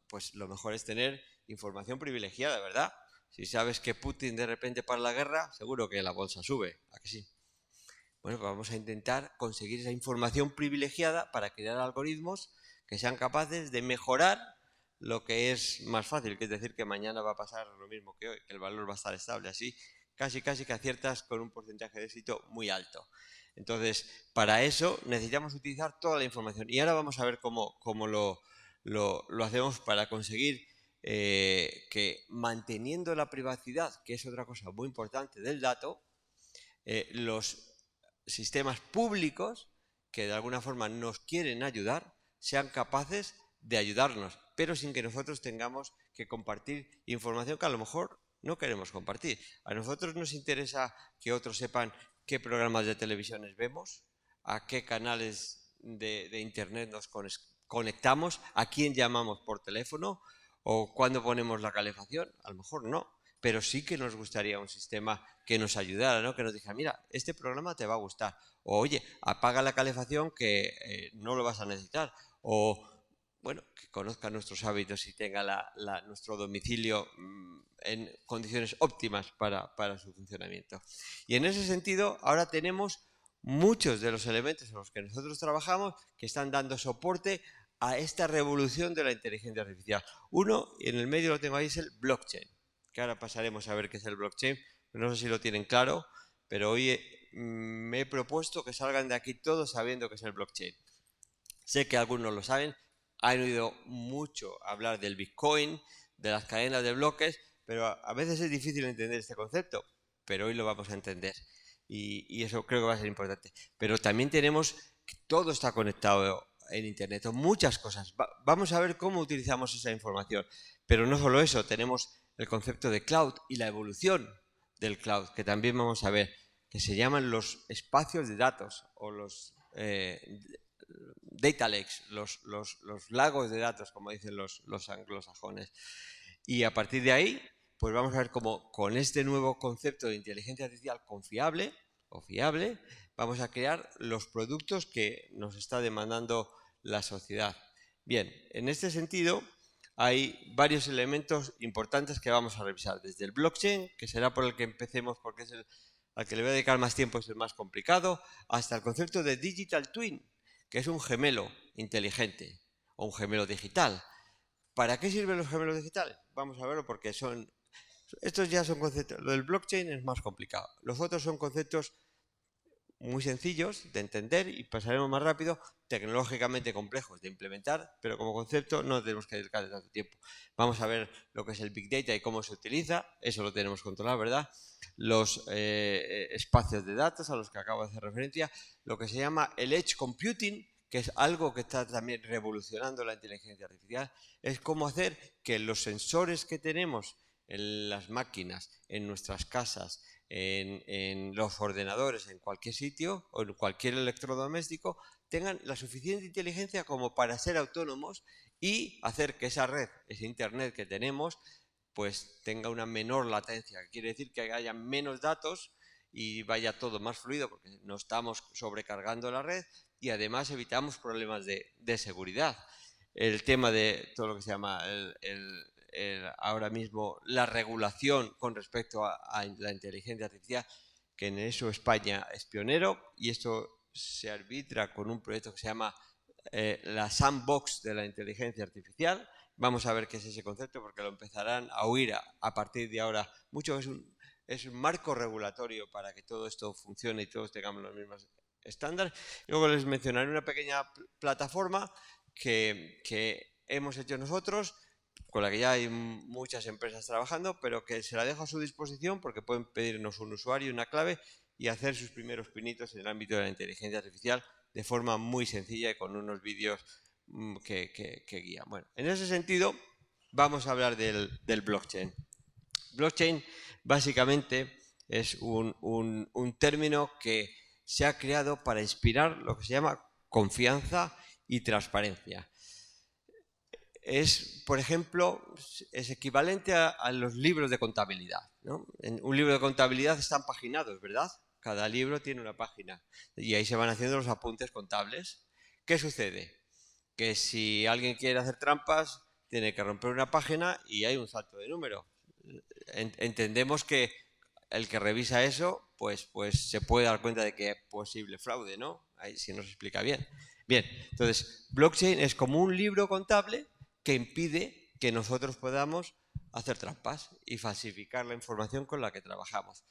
Pues lo mejor es tener información privilegiada, ¿verdad? Si sabes que Putin de repente para la guerra, seguro que la bolsa sube, ¿a que sí? Bueno, pues vamos a intentar conseguir esa información privilegiada para crear algoritmos que sean capaces de mejorar lo que es más fácil, que es decir, que mañana va a pasar lo mismo que hoy, que el valor va a estar estable. Así, casi que aciertas con un porcentaje de éxito muy alto. Entonces, para eso necesitamos utilizar toda la información. Y ahora vamos a ver cómo lo hacemos para conseguir que, manteniendo la privacidad, que es otra cosa muy importante del dato, los sistemas públicos que de alguna forma nos quieren ayudar sean capaces de ayudarnos, pero sin que nosotros tengamos que compartir información que a lo mejor no queremos compartir. A nosotros nos interesa que otros sepan qué programas de televisiones vemos, a qué canales de internet nos conectamos, a quién llamamos por teléfono o cuándo ponemos la calefacción. A lo mejor no, pero sí que nos gustaría un sistema que nos ayudara, ¿no? Que nos dijera, mira, este programa te va a gustar. O, oye, apaga la calefacción que no lo vas a necesitar. O, bueno, que conozca nuestros hábitos y tenga nuestro domicilio en condiciones óptimas para su funcionamiento. Y en ese sentido, ahora tenemos muchos de los elementos en los que nosotros trabajamos que están dando soporte a esta revolución de la inteligencia artificial. Uno, en el medio lo tengo ahí, es el blockchain, que ahora pasaremos a ver qué es el blockchain. No sé si lo tienen claro, pero hoy me he propuesto que salgan de aquí todos sabiendo qué es el blockchain. Sé que algunos lo saben, han oído mucho hablar del Bitcoin, de las cadenas de bloques, pero a veces es difícil entender este concepto, pero hoy lo vamos a entender y eso creo que va a ser importante. Pero también tenemos que todo está conectado en Internet, muchas cosas. Vamos a ver cómo utilizamos esa información, pero no solo eso, tenemos el concepto de cloud y la evolución del cloud, que también vamos a ver, que se llaman los espacios de datos o los data lakes, los lagos de datos, como dicen los anglosajones. Y a partir de ahí, pues vamos a ver cómo con este nuevo concepto de inteligencia artificial confiable o fiable, vamos a crear los productos que nos está demandando la sociedad. Bien, en este sentido hay varios elementos importantes que vamos a revisar, desde el blockchain, que será por el que empecemos porque es al que le voy a dedicar más tiempo, es el más complicado, hasta el concepto de digital twin, que es un gemelo inteligente o un gemelo digital. ¿Para qué sirven los gemelos digitales? Vamos a verlo porque estos ya son conceptos. Lo del blockchain es más complicado. Los otros son conceptos muy sencillos de entender y pasaremos más rápido, tecnológicamente complejos de implementar, pero como concepto no tenemos que dedicarle tanto tiempo. Vamos a ver lo que es el Big Data y cómo se utiliza, eso lo tenemos controlado, ¿verdad? Los espacios de datos a los que acabo de hacer referencia, lo que se llama el Edge Computing, que es algo que está también revolucionando la inteligencia artificial, es cómo hacer que los sensores que tenemos en las máquinas, en nuestras casas, en los ordenadores, en cualquier sitio o en cualquier electrodoméstico, tengan la suficiente inteligencia como para ser autónomos y hacer que esa red, ese internet que tenemos, pues tenga una menor latencia. Quiere decir que haya menos datos y vaya todo más fluido porque no estamos sobrecargando la red y además evitamos problemas de seguridad. El tema de todo lo que se llama ahora mismo la regulación con respecto a la inteligencia artificial, que en eso España es pionero y esto se arbitra con un proyecto que se llama la sandbox de la inteligencia artificial. Vamos a ver qué es ese concepto porque lo empezarán a oír a partir de ahora. Mucho es un marco regulatorio para que todo esto funcione y todos tengamos los mismos estándares. Luego les mencionaré una pequeña plataforma que hemos hecho nosotros, con la que ya hay muchas empresas trabajando, pero que se la dejo a su disposición porque pueden pedirnos un usuario y una clave y hacer sus primeros pinitos en el ámbito de la inteligencia artificial de forma muy sencilla y con unos vídeos que guían. Bueno, en ese sentido vamos a hablar del blockchain. Blockchain básicamente es un término que se ha creado para inspirar lo que se llama confianza y transparencia. es, por ejemplo, es equivalente a los libros de contabilidad, ¿no? En un libro de contabilidad están paginados, ¿verdad? Cada libro tiene una página y ahí se van haciendo los apuntes contables. ¿Qué sucede? Que si alguien quiere hacer trampas, tiene que romper una página y hay un salto de número. Entendemos que el que revisa eso, pues se puede dar cuenta de que es posible fraude, ¿no? Ahí sí nos explica bien. Bien, entonces, blockchain es como un libro contable que impide que nosotros podamos hacer trampas y falsificar la información con la que trabajamos.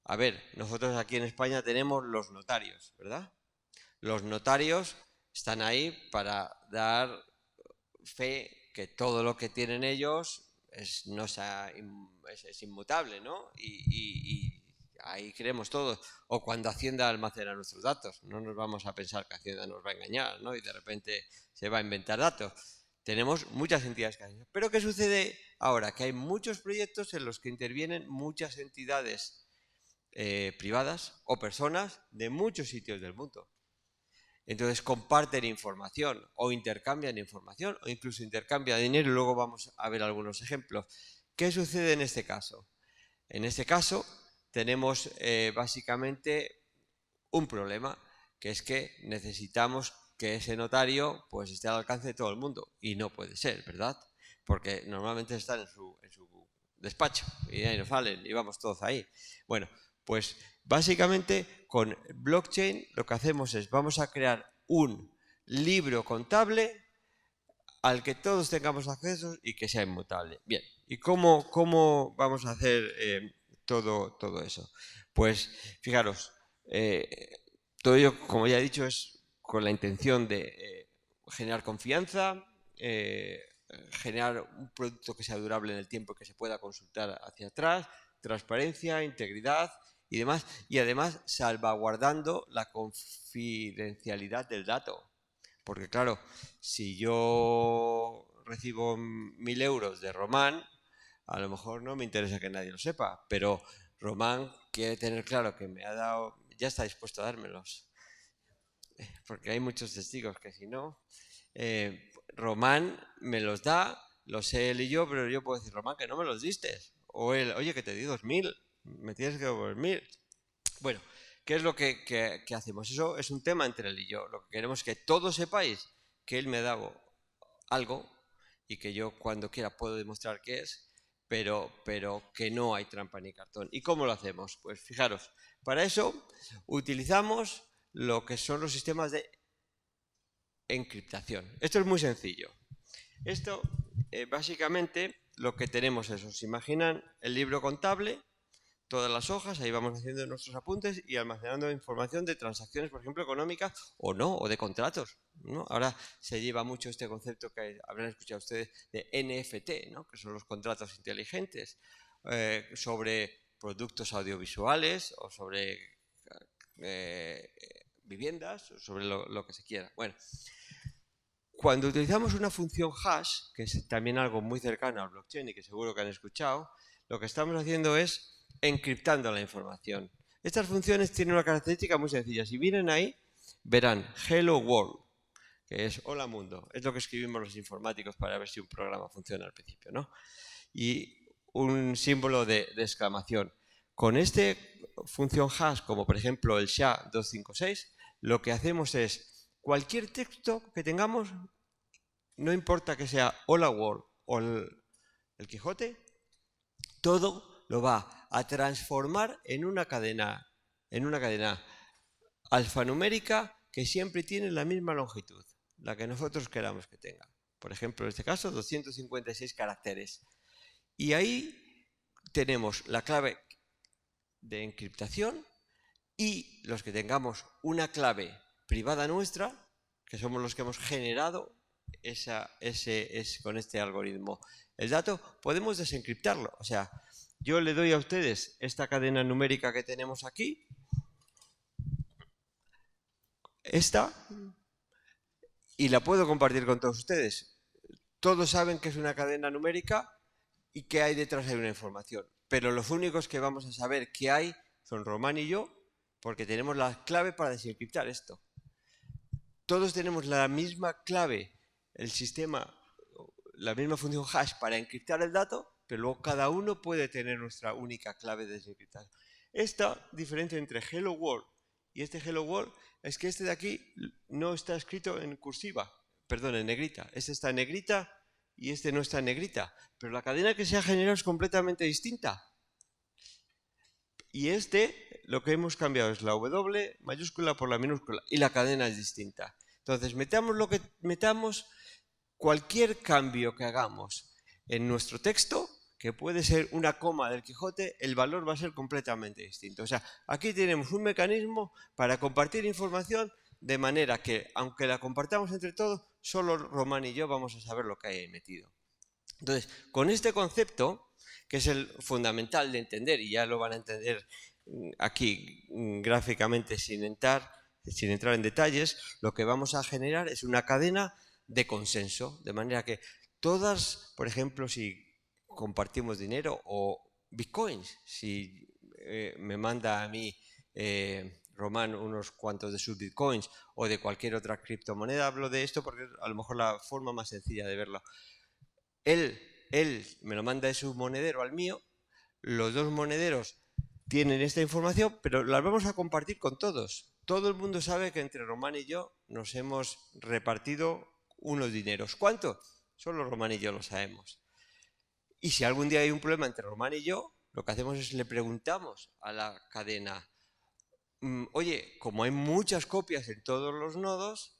A ver, nosotros aquí en España tenemos los notarios, ¿verdad? Los notarios están ahí para dar fe que todo lo que tienen ellos es inmutable, ¿no? Y ahí creemos todos. O cuando Hacienda almacena nuestros datos. No nos vamos a pensar que Hacienda nos va a engañar, ¿no? Y de repente se va a inventar datos. Tenemos muchas entidades que hacen eso. Pero ¿qué sucede ahora? Que hay muchos proyectos en los que intervienen muchas entidades privadas o personas de muchos sitios del mundo. Entonces comparten información o intercambian información o incluso intercambian dinero y luego vamos a ver algunos ejemplos. ¿Qué sucede en este caso? En este caso tenemos básicamente un problema, que es que necesitamos que ese notario pues esté al alcance de todo el mundo y no puede ser, ¿verdad? Porque normalmente están en su despacho y ahí nos salen y vamos todos ahí. Bueno, pues básicamente con blockchain lo que hacemos es vamos a crear un libro contable al que todos tengamos acceso y que sea inmutable. Bien, ¿y cómo vamos a hacer todo eso? Pues fijaros, todo ello, como ya he dicho, es con la intención de generar confianza, generar un producto que sea durable en el tiempo y que se pueda consultar hacia atrás, transparencia, integridad y demás, y además salvaguardando la confidencialidad del dato. Porque claro, si yo recibo 1.000 euros de Román, a lo mejor no me interesa que nadie lo sepa, pero Román quiere tener claro que me ha dado, ya está dispuesto a dármelos, porque hay muchos testigos que si no, Román me los da, los sé él y yo, pero yo puedo decir, Román, que no me los diste. O él, oye, que te di 2.000, me tienes que devolver 1.000. Bueno, ¿qué es lo que hacemos? Eso es un tema entre él y yo. Lo que queremos es que todos sepáis que él me ha dado algo y que yo cuando quiera puedo demostrar qué es, pero que no hay trampa ni cartón. ¿Y cómo lo hacemos? Pues fijaros, para eso utilizamos lo que son los sistemas de encriptación. Esto es muy sencillo. Esto, básicamente, lo que tenemos es, ¿os imaginan el libro contable? Todas las hojas, ahí vamos haciendo nuestros apuntes y almacenando información de transacciones, por ejemplo, económicas o no, o de contratos, ¿no? Ahora se lleva mucho este concepto que habrán escuchado ustedes de NFT, ¿no? Que son los contratos inteligentes, sobre productos audiovisuales o sobre viviendas, o sobre lo que se quiera. Bueno, cuando utilizamos una función hash, que es también algo muy cercano al blockchain y que seguro que han escuchado, lo que estamos haciendo es encriptando la información. Estas funciones tienen una característica muy sencilla. Si miren ahí, verán Hello World, que es Hola Mundo. Es lo que escribimos los informáticos para ver si un programa funciona al principio, ¿no? Y un símbolo de exclamación. Con esta función hash, como por ejemplo el SHA-256, lo que hacemos es cualquier texto que tengamos, no importa que sea Hola World o el Quijote, todo lo va a transformar en una cadena alfanumérica que siempre tiene la misma longitud, la que nosotros queramos que tenga. Por ejemplo, en este caso, 256 caracteres. Y ahí tenemos la clave de encriptación y los que tengamos una clave privada nuestra, que somos los que hemos generado con este algoritmo el dato, podemos desencriptarlo. O sea, yo le doy a ustedes esta cadena numérica que tenemos aquí, esta, y la puedo compartir con todos ustedes. Todos saben que es una cadena numérica y que hay detrás de una información, pero los únicos que vamos a saber qué hay son Román y yo, porque tenemos la clave para desencriptar esto. Todos tenemos la misma clave, el sistema la misma función hash para encriptar el dato, pero luego cada uno puede tener nuestra única clave desencriptada. Esta diferencia entre hello world y este hello world es que este de aquí no está escrito en cursiva, perdón, en negrita. Este está en negrita y este no está en negrita, pero la cadena que se ha generado es completamente distinta. Y lo que hemos cambiado es la W mayúscula por la minúscula y la cadena es distinta. Entonces, metamos lo que metamos, cualquier cambio que hagamos en nuestro texto, que puede ser una coma del Quijote, el valor va a ser completamente distinto. O sea, aquí tenemos un mecanismo para compartir información de manera que, aunque la compartamos entre todos, solo Román y yo vamos a saber lo que hay ahí metido. Entonces, con este concepto, que es el fundamental de entender, y ya lo van a entender aquí gráficamente sin entrar en detalles, lo que vamos a generar es una cadena de consenso, de manera que todas, por ejemplo, si compartimos dinero o bitcoins, si me manda a mí Román unos cuantos de sus bitcoins o de cualquier otra criptomoneda, hablo de esto porque es a lo mejor la forma más sencilla de verlo. Él me lo manda de su monedero al mío, los dos monederos tienen esta información, pero la vamos a compartir con todos. Todo el mundo sabe que entre Román y yo nos hemos repartido unos dineros. ¿Cuánto? Solo Román y yo lo sabemos. Y si algún día hay un problema entre Román y yo, lo que hacemos es le preguntamos a la cadena, oye, como hay muchas copias en todos los nodos,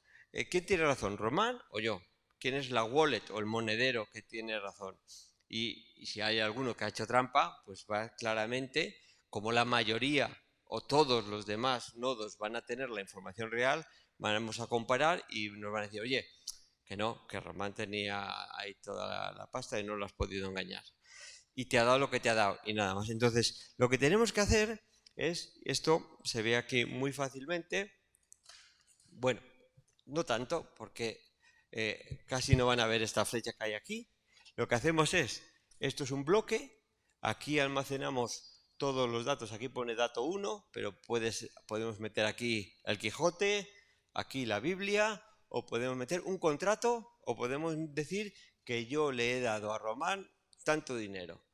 ¿quién tiene razón, Román o yo? ¿Quién es la wallet o el monedero que tiene razón? Y si hay alguno que ha hecho trampa, pues va claramente, como la mayoría o todos los demás nodos van a tener la información real, vamos a comparar y nos van a decir, oye, que no, que Román tenía ahí toda la pasta y no lo has podido engañar. Y te ha dado lo que te ha dado y nada más. Entonces, lo que tenemos que hacer es, esto se ve aquí muy fácilmente, bueno, no tanto, porque casi no van a ver esta flecha que hay aquí. Lo que hacemos es, esto es un bloque, aquí almacenamos todos los datos, aquí pone dato 1, pero podemos meter aquí el Quijote, aquí la Biblia, o podemos meter un contrato, o podemos decir que yo le he dado a Román tanto dinero,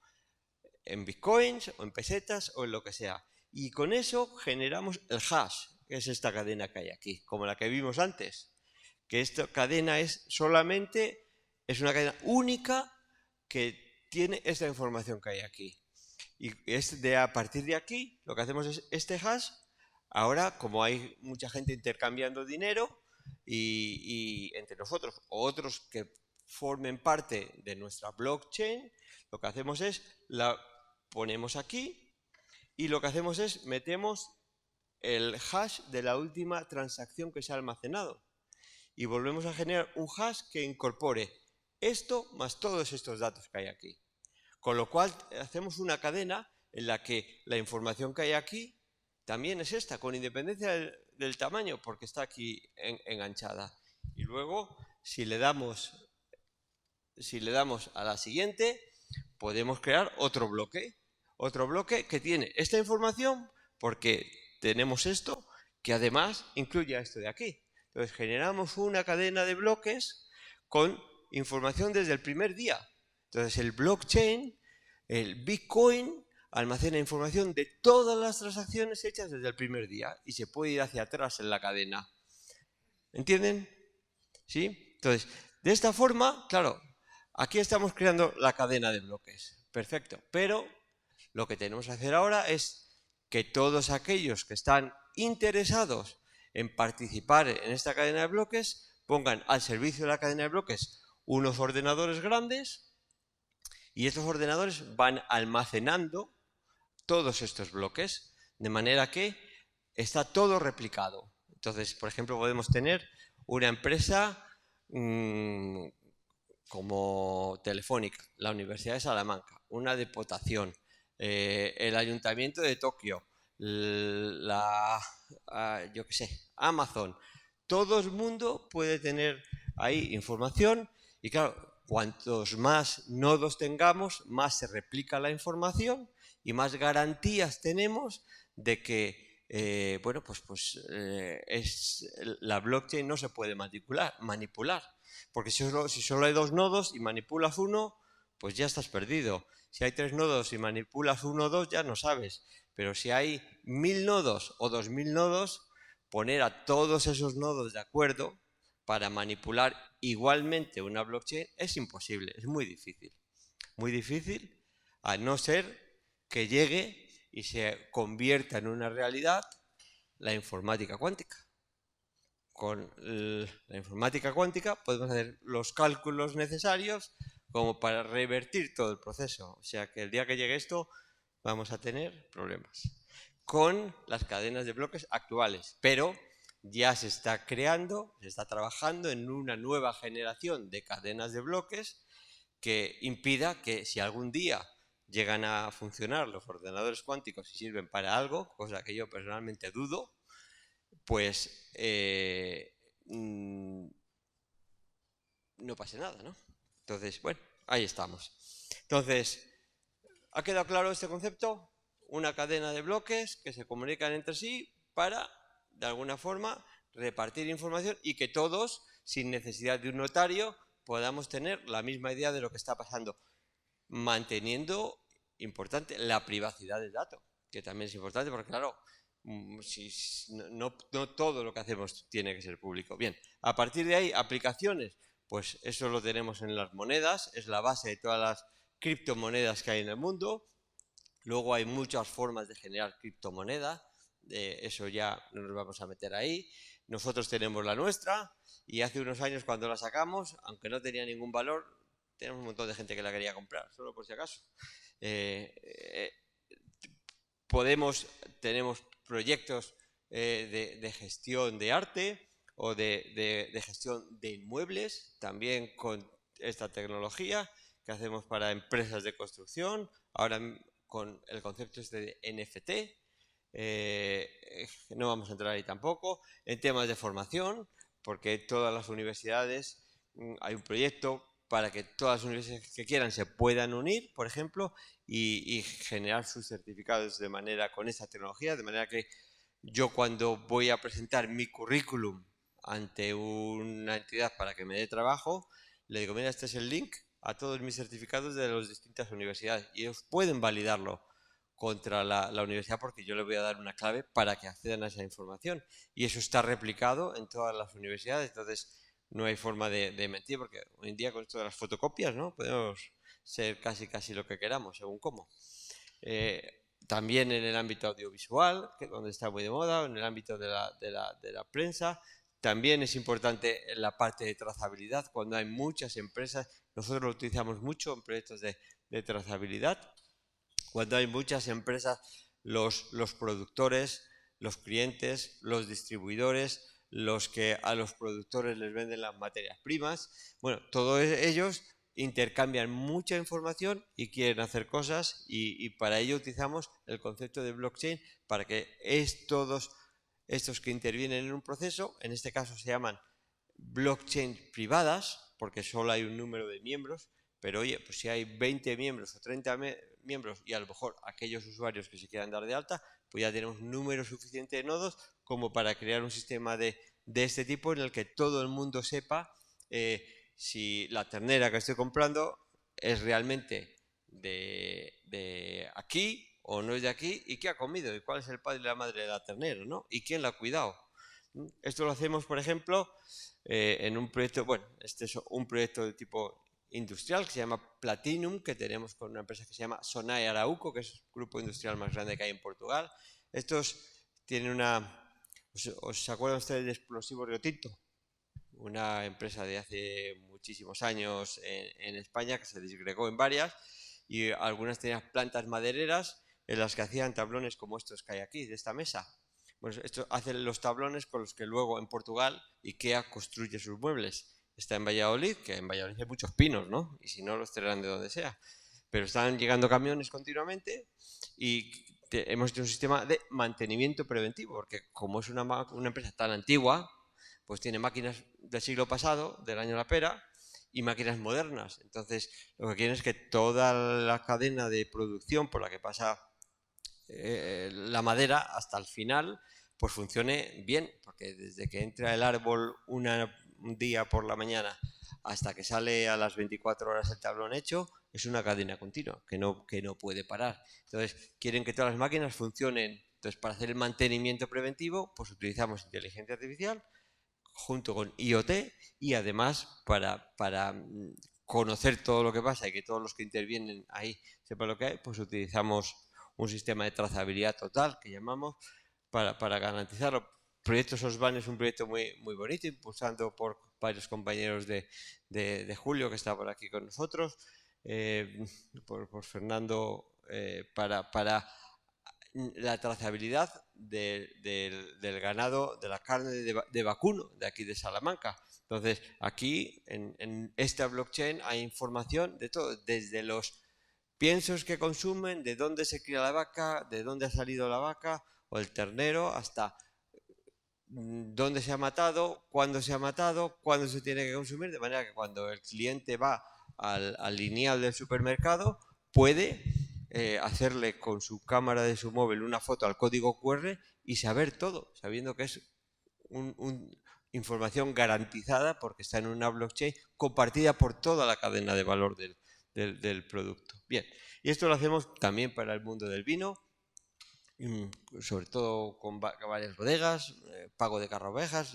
en bitcoins, o en pesetas, o en lo que sea. Y con eso generamos el hash, que es esta cadena que hay aquí, como la que vimos antes. Que esta cadena es una cadena única que tiene esta información que hay aquí. Y a partir de aquí, lo que hacemos es este hash. Ahora, como hay mucha gente intercambiando dinero y entre nosotros o otros que formen parte de nuestra blockchain, lo que hacemos es la ponemos aquí y lo que hacemos es metemos el hash de la última transacción que se ha almacenado. Y volvemos a generar un hash que incorpore esto más todos estos datos que hay aquí. Con lo cual hacemos una cadena en la que la información que hay aquí también es esta, con independencia del tamaño, porque está aquí enganchada. Y luego, si le damos a la siguiente, podemos crear otro bloque que tiene esta información, porque tenemos esto, que además incluye a esto de aquí. Entonces generamos una cadena de bloques con información desde el primer día. Entonces el blockchain, el Bitcoin, almacena información de todas las transacciones hechas desde el primer día y se puede ir hacia atrás en la cadena. ¿Entienden? ¿Sí? Entonces, de esta forma, claro, aquí estamos creando la cadena de bloques. Perfecto. Pero lo que tenemos que hacer ahora es que todos aquellos que están interesados en participar en esta cadena de bloques pongan al servicio de la cadena de bloques unos ordenadores grandes y estos ordenadores van almacenando todos estos bloques de manera que está todo replicado. Entonces, por ejemplo, podemos tener una empresa como Telefónica, la Universidad de Salamanca, una de Potación, el Ayuntamiento de Tokio, yo qué sé, Amazon. Todo el mundo puede tener ahí información y claro, cuantos más nodos tengamos, más se replica la información y más garantías tenemos de que bueno, la blockchain no se puede manipular, porque si solo hay 2 nodos y manipulas uno, pues ya estás perdido. Si hay 3 nodos y manipulas 1 o 2, ya no sabes. Pero si hay 1000 nodos o 2000 nodos, poner a todos esos nodos de acuerdo para manipular igualmente una blockchain es imposible, es muy difícil. Muy difícil, a no ser que llegue y se convierta en una realidad la informática cuántica. Con la informática cuántica podemos hacer los cálculos necesarios como para revertir todo el proceso. O sea que el día que llegue esto vamos a tener problemas con las cadenas de bloques actuales, pero ya se está creando, se está trabajando en una nueva generación de cadenas de bloques que impida que si algún día llegan a funcionar los ordenadores cuánticos y sirven para algo, cosa que yo personalmente dudo, pues no pase nada, ¿no? Entonces, bueno, ahí estamos. Entonces, ¿ha quedado claro este concepto? Una cadena de bloques que se comunican entre sí para, de alguna forma, repartir información y que todos, sin necesidad de un notario, podamos tener la misma idea de lo que está pasando, manteniendo, importante, la privacidad del dato, que también es importante porque, claro, no todo lo que hacemos tiene que ser público. Bien, a partir de ahí, aplicaciones, pues eso lo tenemos en las monedas, es la base de todas las criptomonedas que hay en el mundo. Luego hay muchas formas de generar criptomoneda, eso ya no nos vamos a meter ahí. Nosotros tenemos la nuestra y hace unos años cuando la sacamos, aunque no tenía ningún valor, tenemos un montón de gente que la quería comprar, solo por si acaso. Tenemos proyectos de gestión de arte o de gestión de inmuebles, también con esta tecnología que hacemos para empresas de construcción, ahora con el concepto este de NFT, no vamos a entrar ahí tampoco, en temas de formación, porque todas las universidades, hay un proyecto para que todas las universidades que quieran se puedan unir, por ejemplo, y generar sus certificados de manera con esta tecnología, de manera que yo cuando voy a presentar mi currículum ante una entidad para que me dé trabajo, le digo, mira, este es el link a todos mis certificados de las distintas universidades y ellos pueden validarlo contra la universidad porque yo les voy a dar una clave para que accedan a esa información y eso está replicado en todas las universidades, entonces no hay forma de mentir porque hoy en día con esto de las fotocopias, ¿no? Podemos ser casi lo que queramos, según cómo. También en el ámbito audiovisual, que donde está muy de moda, en el ámbito de la prensa, también es importante la parte de trazabilidad. Cuando hay muchas empresas, nosotros lo utilizamos mucho en proyectos de trazabilidad. Cuando hay muchas empresas, los productores, los clientes, los distribuidores, los que a los productores les venden las materias primas, bueno, todos ellos intercambian mucha información y quieren hacer cosas y para ello utilizamos el concepto de blockchain para que todos estos que intervienen en un proceso, en este caso se llaman blockchain privadas, porque solo hay un número de miembros, pero oye, pues si hay 20 miembros o 30 miembros y a lo mejor aquellos usuarios que se quieran dar de alta, pues ya tenemos un número suficiente de nodos como para crear un sistema de este tipo en el que todo el mundo sepa si la ternera que estoy comprando es realmente de aquí o no es de aquí y qué ha comido y cuál es el padre y la madre de la ternera, ¿no? Y quién la ha cuidado. Esto lo hacemos, por ejemplo, en un proyecto, bueno, este es un proyecto de tipo industrial que se llama Platinum, que tenemos con una empresa que se llama Sonae Arauco, que es el grupo industrial más grande que hay en Portugal. Estos tienen una... ¿Os acuerdan ustedes de Explosivos Río Tinto? Una empresa de hace muchísimos años en España que se disgregó en varias y algunas tenían plantas madereras en las que hacían tablones como estos que hay aquí, de esta mesa. Pues esto hacen los tablones con los que luego en Portugal IKEA construye sus muebles. Está en Valladolid, que en Valladolid hay muchos pinos, ¿no? Y si no, los traerán de donde sea. Pero están llegando camiones continuamente y hemos hecho un sistema de mantenimiento preventivo, porque como es una empresa tan antigua, pues tiene máquinas del siglo pasado, del año La Pera, y máquinas modernas. Entonces, lo que quieren es que toda la cadena de producción por la que pasa la madera hasta el final pues funcione bien, porque desde que entra el árbol un día por la mañana hasta que sale a las 24 horas el tablón hecho, es una cadena continua que no puede parar. Entonces, quieren que todas las máquinas funcionen. Entonces, para hacer el mantenimiento preventivo, pues utilizamos inteligencia artificial junto con IoT y además para conocer todo lo que pasa y que todos los que intervienen ahí sepan lo que hay, pues utilizamos un sistema de trazabilidad total que llamamos para garantizarlo. Proyecto SOSBAN es un proyecto muy, muy bonito, impulsado por varios compañeros de Julio, que está por aquí con nosotros, por Fernando, para la trazabilidad del ganado, de la carne de vacuno de aquí de Salamanca. Entonces, aquí en esta blockchain hay información de todo, desde los piensos que consumen, de dónde se cría la vaca, de dónde ha salido la vaca o el ternero, hasta dónde se ha matado, cuándo se tiene que consumir, de manera que cuando el cliente va al lineal del supermercado puede hacerle con su cámara de su móvil una foto al código QR y saber todo, sabiendo que es información garantizada porque está en una blockchain compartida por toda la cadena de valor del producto. Bien, y esto lo hacemos también para el mundo del vino, sobre todo con varias bodegas, pago de carrovejas,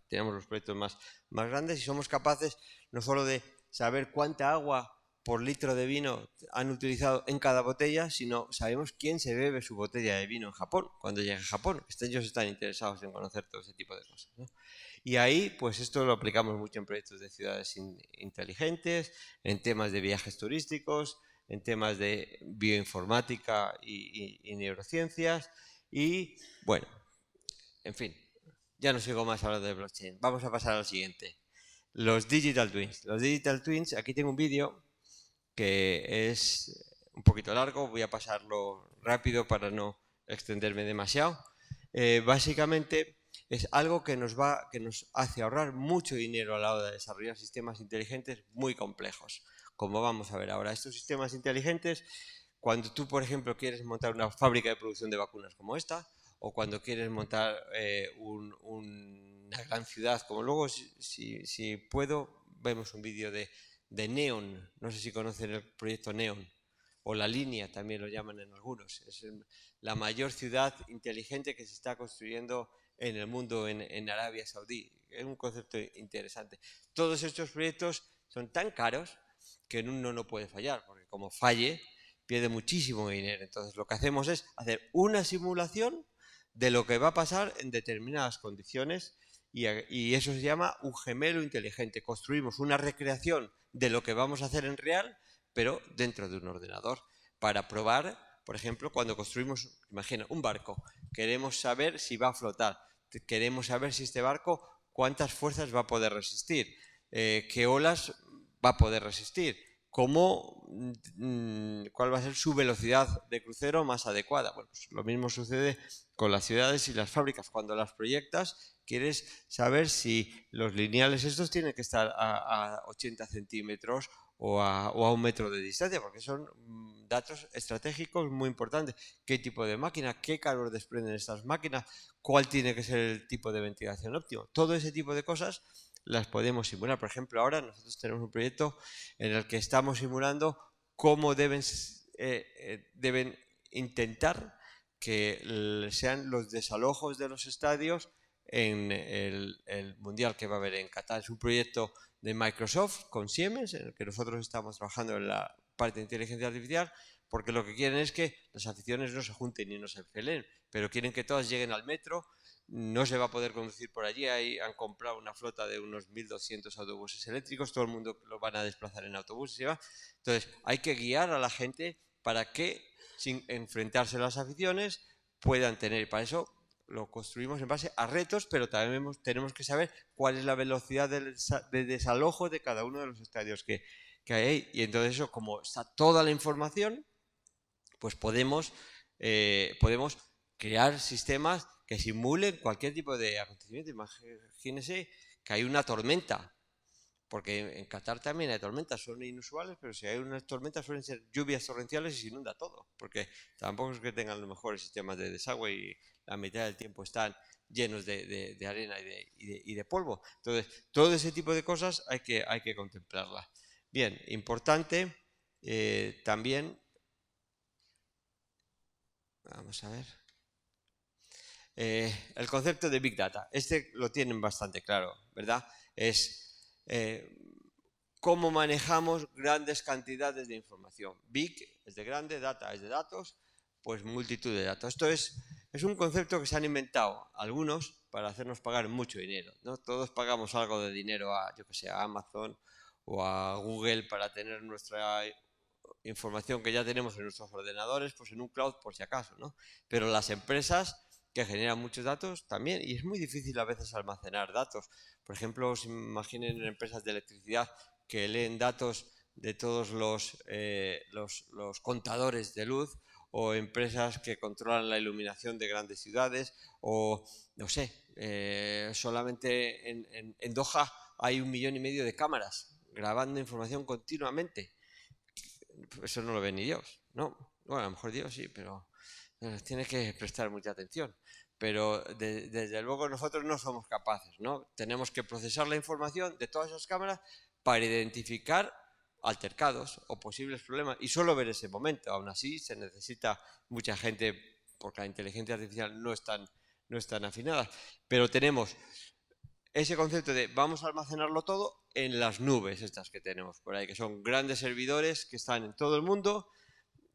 tenemos los proyectos más grandes y somos capaces no solo de saber cuánta agua por litro de vino han utilizado en cada botella, sino sabemos quién se bebe su botella de vino en Japón, cuando llega a Japón. Ellos están interesados en conocer todo ese tipo de cosas, ¿no? Y ahí, pues esto lo aplicamos mucho en proyectos de ciudades inteligentes, en temas de viajes turísticos, en temas de bioinformática y neurociencias. Y bueno, en fin, ya no sigo más hablando de blockchain. Vamos a pasar al siguiente. Los Digital Twins. Los Digital Twins, aquí tengo un vídeo que es un poquito largo, voy a pasarlo rápido para no extenderme demasiado. Básicamente es algo que nos hace ahorrar mucho dinero a la hora de desarrollar sistemas inteligentes muy complejos. Como vamos a ver ahora, estos sistemas inteligentes, cuando tú, por ejemplo, quieres montar una fábrica de producción de vacunas como esta, o cuando quieres montar una gran ciudad, como luego, si puedo, vemos un vídeo de Neon, no sé si conocen el proyecto Neon, o la línea también lo llaman en algunos. Es la mayor ciudad inteligente que se está construyendo en el mundo en Arabia Saudí. Es un concepto interesante. Todos estos proyectos son tan caros que en uno no puede fallar, porque como falle, pierde muchísimo dinero. Entonces lo que hacemos es hacer una simulación de lo que va a pasar en determinadas condiciones y eso se llama un gemelo inteligente. Construimos una recreación de lo que vamos a hacer en real, pero dentro de un ordenador, para probar, por ejemplo, cuando construimos, imagina, un barco, queremos saber si va a flotar, queremos saber si este barco cuántas fuerzas va a poder resistir, qué olas va a poder resistir, cuál va a ser su velocidad de crucero más adecuada. Bueno, pues lo mismo sucede con las ciudades y las fábricas. Cuando las proyectas, quieres saber si los lineales estos tienen que estar a 80 centímetros o a 1 metro de distancia, porque son datos estratégicos muy importantes. ¿Qué tipo de máquina? ¿Qué calor desprenden estas máquinas? ¿Cuál tiene que ser el tipo de ventilación óptimo? Todo ese tipo de cosas las podemos simular. Por ejemplo, ahora nosotros tenemos un proyecto en el que estamos simulando cómo deben intentar que sean los desalojos de los estadios en el Mundial que va a haber en Qatar. Es un proyecto de Microsoft con Siemens, en el que nosotros estamos trabajando en la parte de inteligencia artificial, porque lo que quieren es que las aficiones no se junten y no se peleen, pero quieren que todas lleguen al metro. No se va a poder conducir por allí, han comprado una flota de unos 1.200 autobuses eléctricos, todo el mundo lo van a desplazar en autobuses y va. Entonces hay que guiar a la gente para que, sin enfrentarse a las aficiones, puedan tener. Para eso lo construimos en base a retos, pero también tenemos que saber cuál es la velocidad de desalojo de cada uno de los estadios que hay ahí. Y entonces eso, como está toda la información, pues podemos crear sistemas que simulen cualquier tipo de acontecimiento. Imagínense que hay una tormenta porque en Qatar también hay tormentas, son inusuales, pero si hay unas tormentas suelen ser lluvias torrenciales y se inunda todo, porque tampoco es que tengan los mejores sistemas de desagüe y la mitad del tiempo están llenos de arena y de polvo. Entonces, todo ese tipo de cosas hay que contemplarlas. Bien, importante también, vamos a ver, el concepto de Big Data. Este lo tienen bastante claro, ¿verdad? Es cómo manejamos grandes cantidades de información. Big es de grande, data es de datos, pues multitud de datos. Esto es un concepto que se han inventado algunos para hacernos pagar mucho dinero, ¿no? Todos pagamos algo de dinero a, yo que sé, a Amazon o a Google para tener nuestra información que ya tenemos en nuestros ordenadores, pues en un cloud por si acaso, ¿no? Pero las empresas que generan muchos datos también, y es muy difícil a veces almacenar datos. Por ejemplo, os imaginen en empresas de electricidad que leen datos de todos los contadores de luz, o empresas que controlan la iluminación de grandes ciudades, o no sé, solamente en Doha hay 1,5 millones de cámaras grabando información continuamente. Eso no lo ve ni Dios, ¿no? Bueno, a lo mejor Dios sí, pero tiene que prestar mucha atención. Pero desde luego nosotros no somos capaces, ¿no? Tenemos que procesar la información de todas esas cámaras para identificar altercados o posibles problemas y solo ver ese momento. Aún así se necesita mucha gente porque la inteligencia artificial no es tan afinada. Pero tenemos ese concepto de vamos a almacenarlo todo en las nubes estas que tenemos por ahí, que son grandes servidores que están en todo el mundo,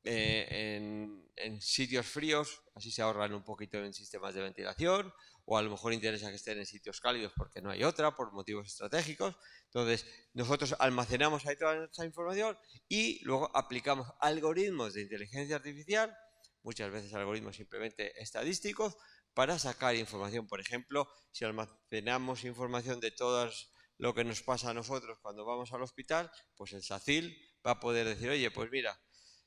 en sitios fríos, así se ahorran un poquito en sistemas de ventilación, o a lo mejor interesa que estén en sitios cálidos porque no hay otra, por motivos estratégicos. Entonces, nosotros almacenamos ahí toda esa información y luego aplicamos algoritmos de inteligencia artificial, muchas veces algoritmos simplemente estadísticos, para sacar información. Por ejemplo, si almacenamos información de todo lo que nos pasa a nosotros cuando vamos al hospital, pues el SACIL va a poder decir, oye, pues mira,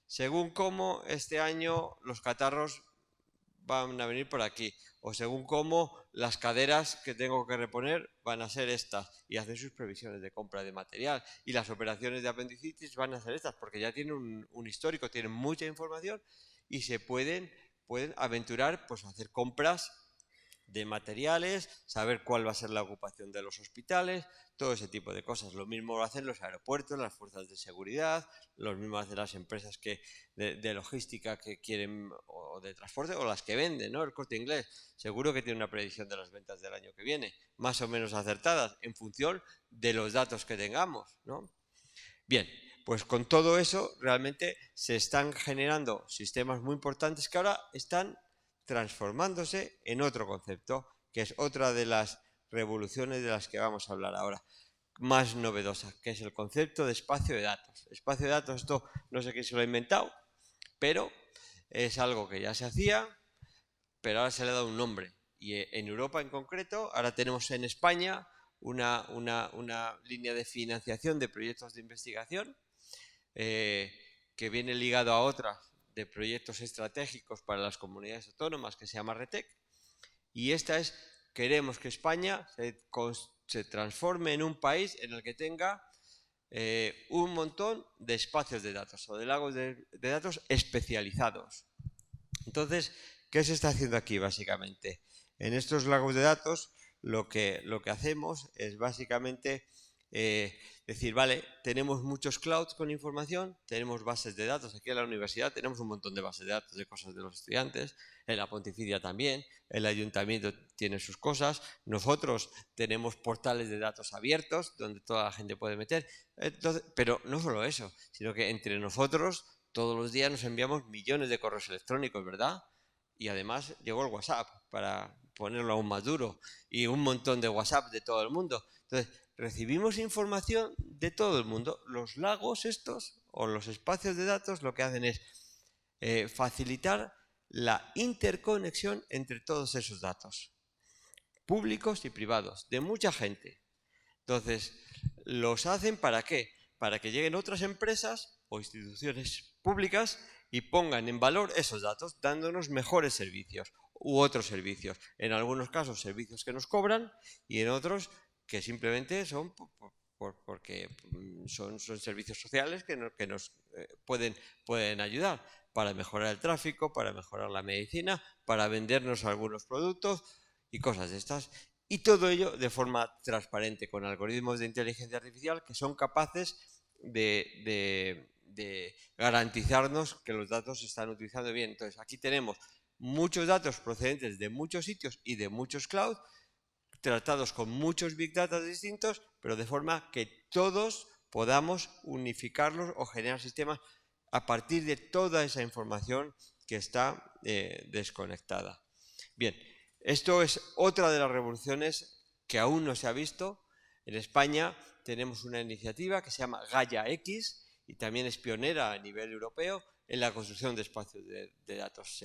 según cómo este año los catarros van a venir por aquí, o según cómo las caderas que tengo que reponer van a ser estas, y hacer sus previsiones de compra de material, y las operaciones de apendicitis van a ser estas, porque ya tienen un histórico, tienen mucha información y se pueden aventurar pues a hacer compras de materiales, saber cuál va a ser la ocupación de los hospitales, todo ese tipo de cosas. Lo mismo lo hacen los aeropuertos, las fuerzas de seguridad, lo mismo hacen las empresas de logística que quieren, o de transporte, o las que venden, ¿no? El Corte Inglés seguro que tiene una predicción de las ventas del año que viene, más o menos acertadas, en función de los datos que tengamos, ¿no? Bien, pues con todo eso realmente se están generando sistemas muy importantes que ahora están transformándose en otro concepto, que es otra de las revoluciones de las que vamos a hablar ahora, más novedosa, que es el concepto de espacio de datos. Espacio de datos, esto no sé quién se lo ha inventado, pero es algo que ya se hacía, pero ahora se le ha dado un nombre. Y en Europa en concreto, ahora tenemos en España una línea de financiación de proyectos de investigación que viene ligado a otras de proyectos estratégicos para las comunidades autónomas, que se llama RETEC, y esta es, queremos que España se transforme en un país en el que tenga un montón de espacios de datos o de lagos de datos especializados. Entonces, ¿qué se está haciendo aquí básicamente? En estos lagos de datos lo que hacemos es básicamente decir, vale, tenemos muchos clouds con información, tenemos bases de datos. Aquí en la universidad tenemos un montón de bases de datos de cosas de los estudiantes, en la Pontificia también, el ayuntamiento tiene sus cosas, nosotros tenemos portales de datos abiertos donde toda la gente puede meter. Entonces, pero no solo eso, sino que entre nosotros todos los días nos enviamos millones de correos electrónicos, ¿verdad? Y además llegó el WhatsApp para ponerlo aún más duro, y un montón de WhatsApp de todo el mundo. Entonces, recibimos información de todo el mundo. Los lagos estos, o los espacios de datos, lo que hacen es facilitar la interconexión entre todos esos datos, públicos y privados, de mucha gente. Entonces, ¿los hacen para qué? Para que lleguen otras empresas o instituciones públicas y pongan en valor esos datos, dándonos mejores servicios u otros servicios. En algunos casos, servicios que nos cobran, y en otros que simplemente son porque son servicios sociales que nos pueden ayudar para mejorar el tráfico, para mejorar la medicina, para vendernos algunos productos y cosas de estas. Y todo ello de forma transparente, con algoritmos de inteligencia artificial que son capaces de garantizarnos que los datos se están utilizando bien. Entonces, aquí tenemos muchos datos procedentes de muchos sitios y de muchos clouds, tratados con muchos big data distintos, pero de forma que todos podamos unificarlos o generar sistemas a partir de toda esa información que está desconectada. Bien, esto es otra de las revoluciones que aún no se ha visto. En España tenemos una iniciativa que se llama Gaia X y también es pionera a nivel europeo en la construcción de espacios de datos.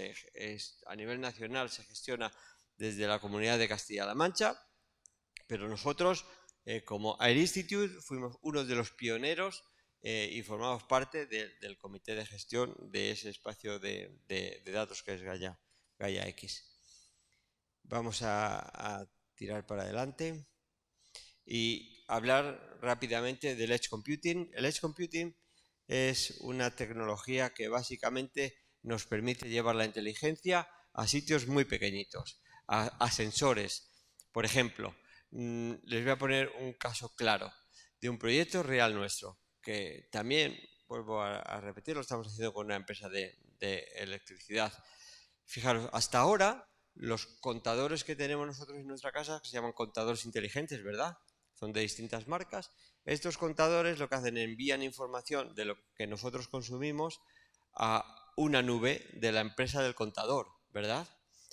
A nivel nacional se gestiona desde la Comunidad de Castilla-La Mancha, pero nosotros, como Air Institute, fuimos uno de los pioneros y formamos parte del comité de gestión de ese espacio de datos que es Gaia X. Vamos a tirar para adelante y hablar rápidamente del Edge Computing. El Edge Computing es una tecnología que básicamente nos permite llevar la inteligencia a sitios muy pequeñitos, a sensores. Por ejemplo, les voy a poner un caso claro de un proyecto real nuestro, que también, vuelvo a repetirlo, estamos haciendo con una empresa de electricidad. Fijaros, hasta ahora los contadores que tenemos nosotros en nuestra casa, que se llaman contadores inteligentes, ¿verdad? Son de distintas marcas. Estos contadores lo que hacen es envían información de lo que nosotros consumimos a una nube de la empresa del contador, ¿verdad?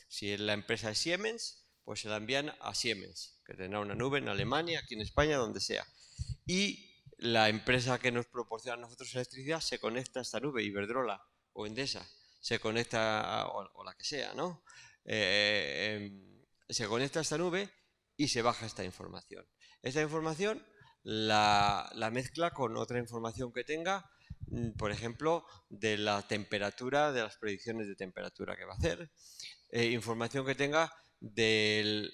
Si la empresa es Siemens, pues se la envían a Siemens, que tendrá una nube en Alemania, aquí en España, donde sea. Y la empresa que nos proporciona a nosotros electricidad se conecta a esta nube, Iberdrola o Endesa, se conecta, o la que sea, ¿no? Se conecta a esta nube y se baja esta información. Esta información la mezcla con otra información que tenga, por ejemplo, de la temperatura, de las predicciones de temperatura que va a hacer, información que tenga del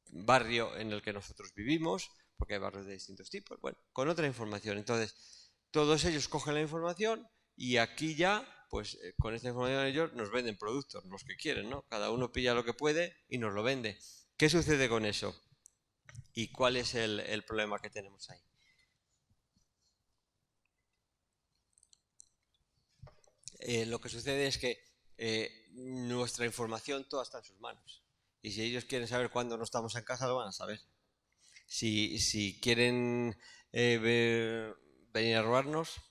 barrio en el que nosotros vivimos, porque hay barrios de distintos tipos, bueno, con otra información. Entonces, todos ellos cogen la información y aquí ya, pues con esta información ellos nos venden productos, los que quieren, ¿no? Cada uno pilla lo que puede y nos lo vende. ¿Qué sucede con eso? ¿Y cuál es el problema que tenemos ahí? Lo que sucede es que nuestra información toda está en sus manos. Y si ellos quieren saber cuándo no estamos en casa, lo van a saber. Si quieren venir a robarnos,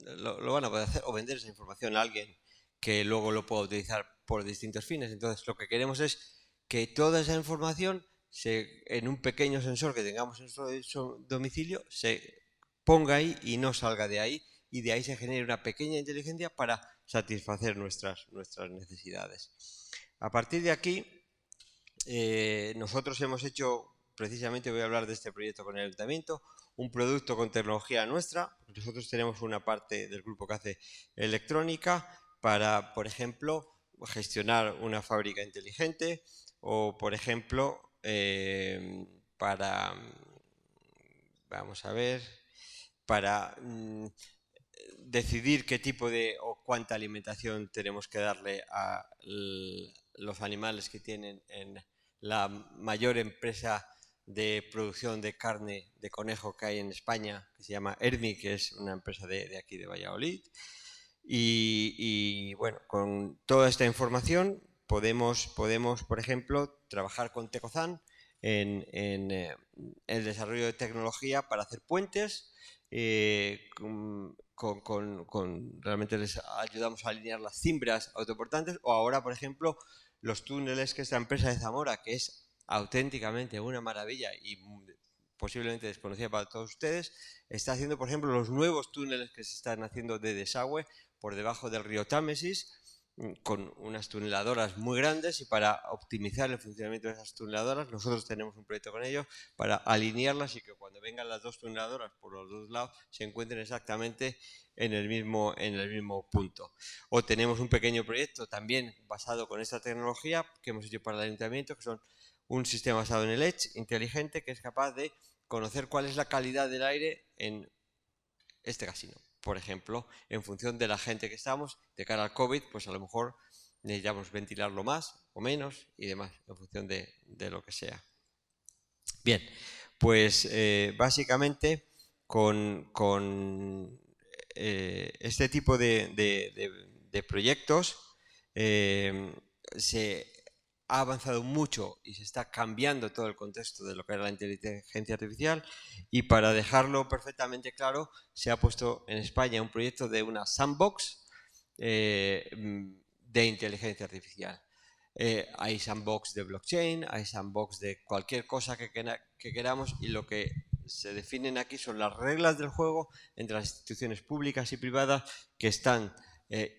lo van a poder hacer, o vender esa información a alguien que luego lo pueda utilizar por distintos fines. Entonces, lo que queremos es que toda esa información en un pequeño sensor que tengamos en nuestro domicilio se ponga ahí y no salga de ahí, y de ahí se genere una pequeña inteligencia para satisfacer nuestras necesidades. A partir de aquí, nosotros hemos hecho, precisamente voy a hablar de este proyecto con el Ayuntamiento, un producto con tecnología nuestra. Nosotros tenemos una parte del grupo que hace electrónica para, por ejemplo, gestionar una fábrica inteligente o, por ejemplo, vamos a ver, para decidir qué tipo de o cuánta alimentación tenemos que darle a los animales que tienen en la mayor empresa de producción de carne de conejo que hay en España, que se llama Ermi, que es una empresa de aquí de Valladolid. Y bueno, con toda esta información podemos, por ejemplo, trabajar con Tecozan en el desarrollo de tecnología para hacer puentes. Realmente les ayudamos a alinear las cimbras autoportantes, o ahora, por ejemplo, los túneles que esta empresa de Zamora, que es auténticamente una maravilla y posiblemente desconocida para todos ustedes, está haciendo, por ejemplo, los nuevos túneles que se están haciendo de desagüe por debajo del río Támesis, con unas tuneladoras muy grandes, y para optimizar el funcionamiento de esas tuneladoras nosotros tenemos un proyecto con ellos para alinearlas y que cuando vengan las dos tuneladoras por los dos lados se encuentren exactamente en el mismo punto. O tenemos un pequeño proyecto también basado con esta tecnología que hemos hecho para el Ayuntamiento, que son un sistema basado en el Edge inteligente que es capaz de conocer cuál es la calidad del aire en este casino. Por ejemplo, en función de la gente que estamos, de cara al COVID, pues a lo mejor necesitamos ventilarlo más o menos y demás, en función de lo que sea. Bien, pues básicamente con este tipo de proyectos se ha avanzado mucho y se está cambiando todo el contexto de lo que era la inteligencia artificial, y para dejarlo perfectamente claro, se ha puesto en España un proyecto de una sandbox de inteligencia artificial. Hay sandbox de blockchain, hay sandbox de cualquier cosa que queramos, y lo que se definen aquí son las reglas del juego entre las instituciones públicas y privadas que están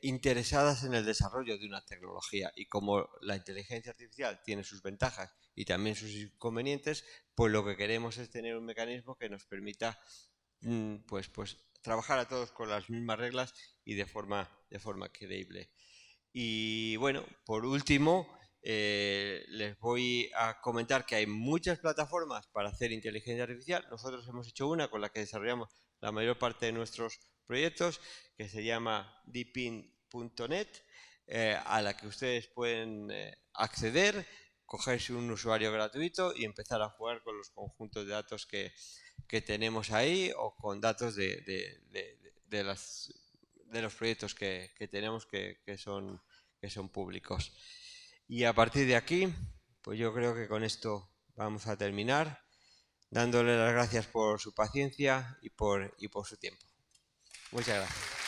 interesadas en el desarrollo de una tecnología. Y como la inteligencia artificial tiene sus ventajas y también sus inconvenientes, pues lo que queremos es tener un mecanismo que nos permita pues trabajar a todos con las mismas reglas y de forma creíble. Y bueno, por último, les voy a comentar que hay muchas plataformas para hacer inteligencia artificial. Nosotros hemos hecho una con la que desarrollamos la mayor parte de nuestros proyectos, que se llama deepin.net, a la que ustedes pueden acceder, cogerse un usuario gratuito y empezar a jugar con los conjuntos de datos que tenemos ahí, o con datos de los proyectos que tenemos que son públicos. Y a partir de aquí, pues yo creo que con esto vamos a terminar, dándole las gracias por su paciencia y por su tiempo. Muchas gracias.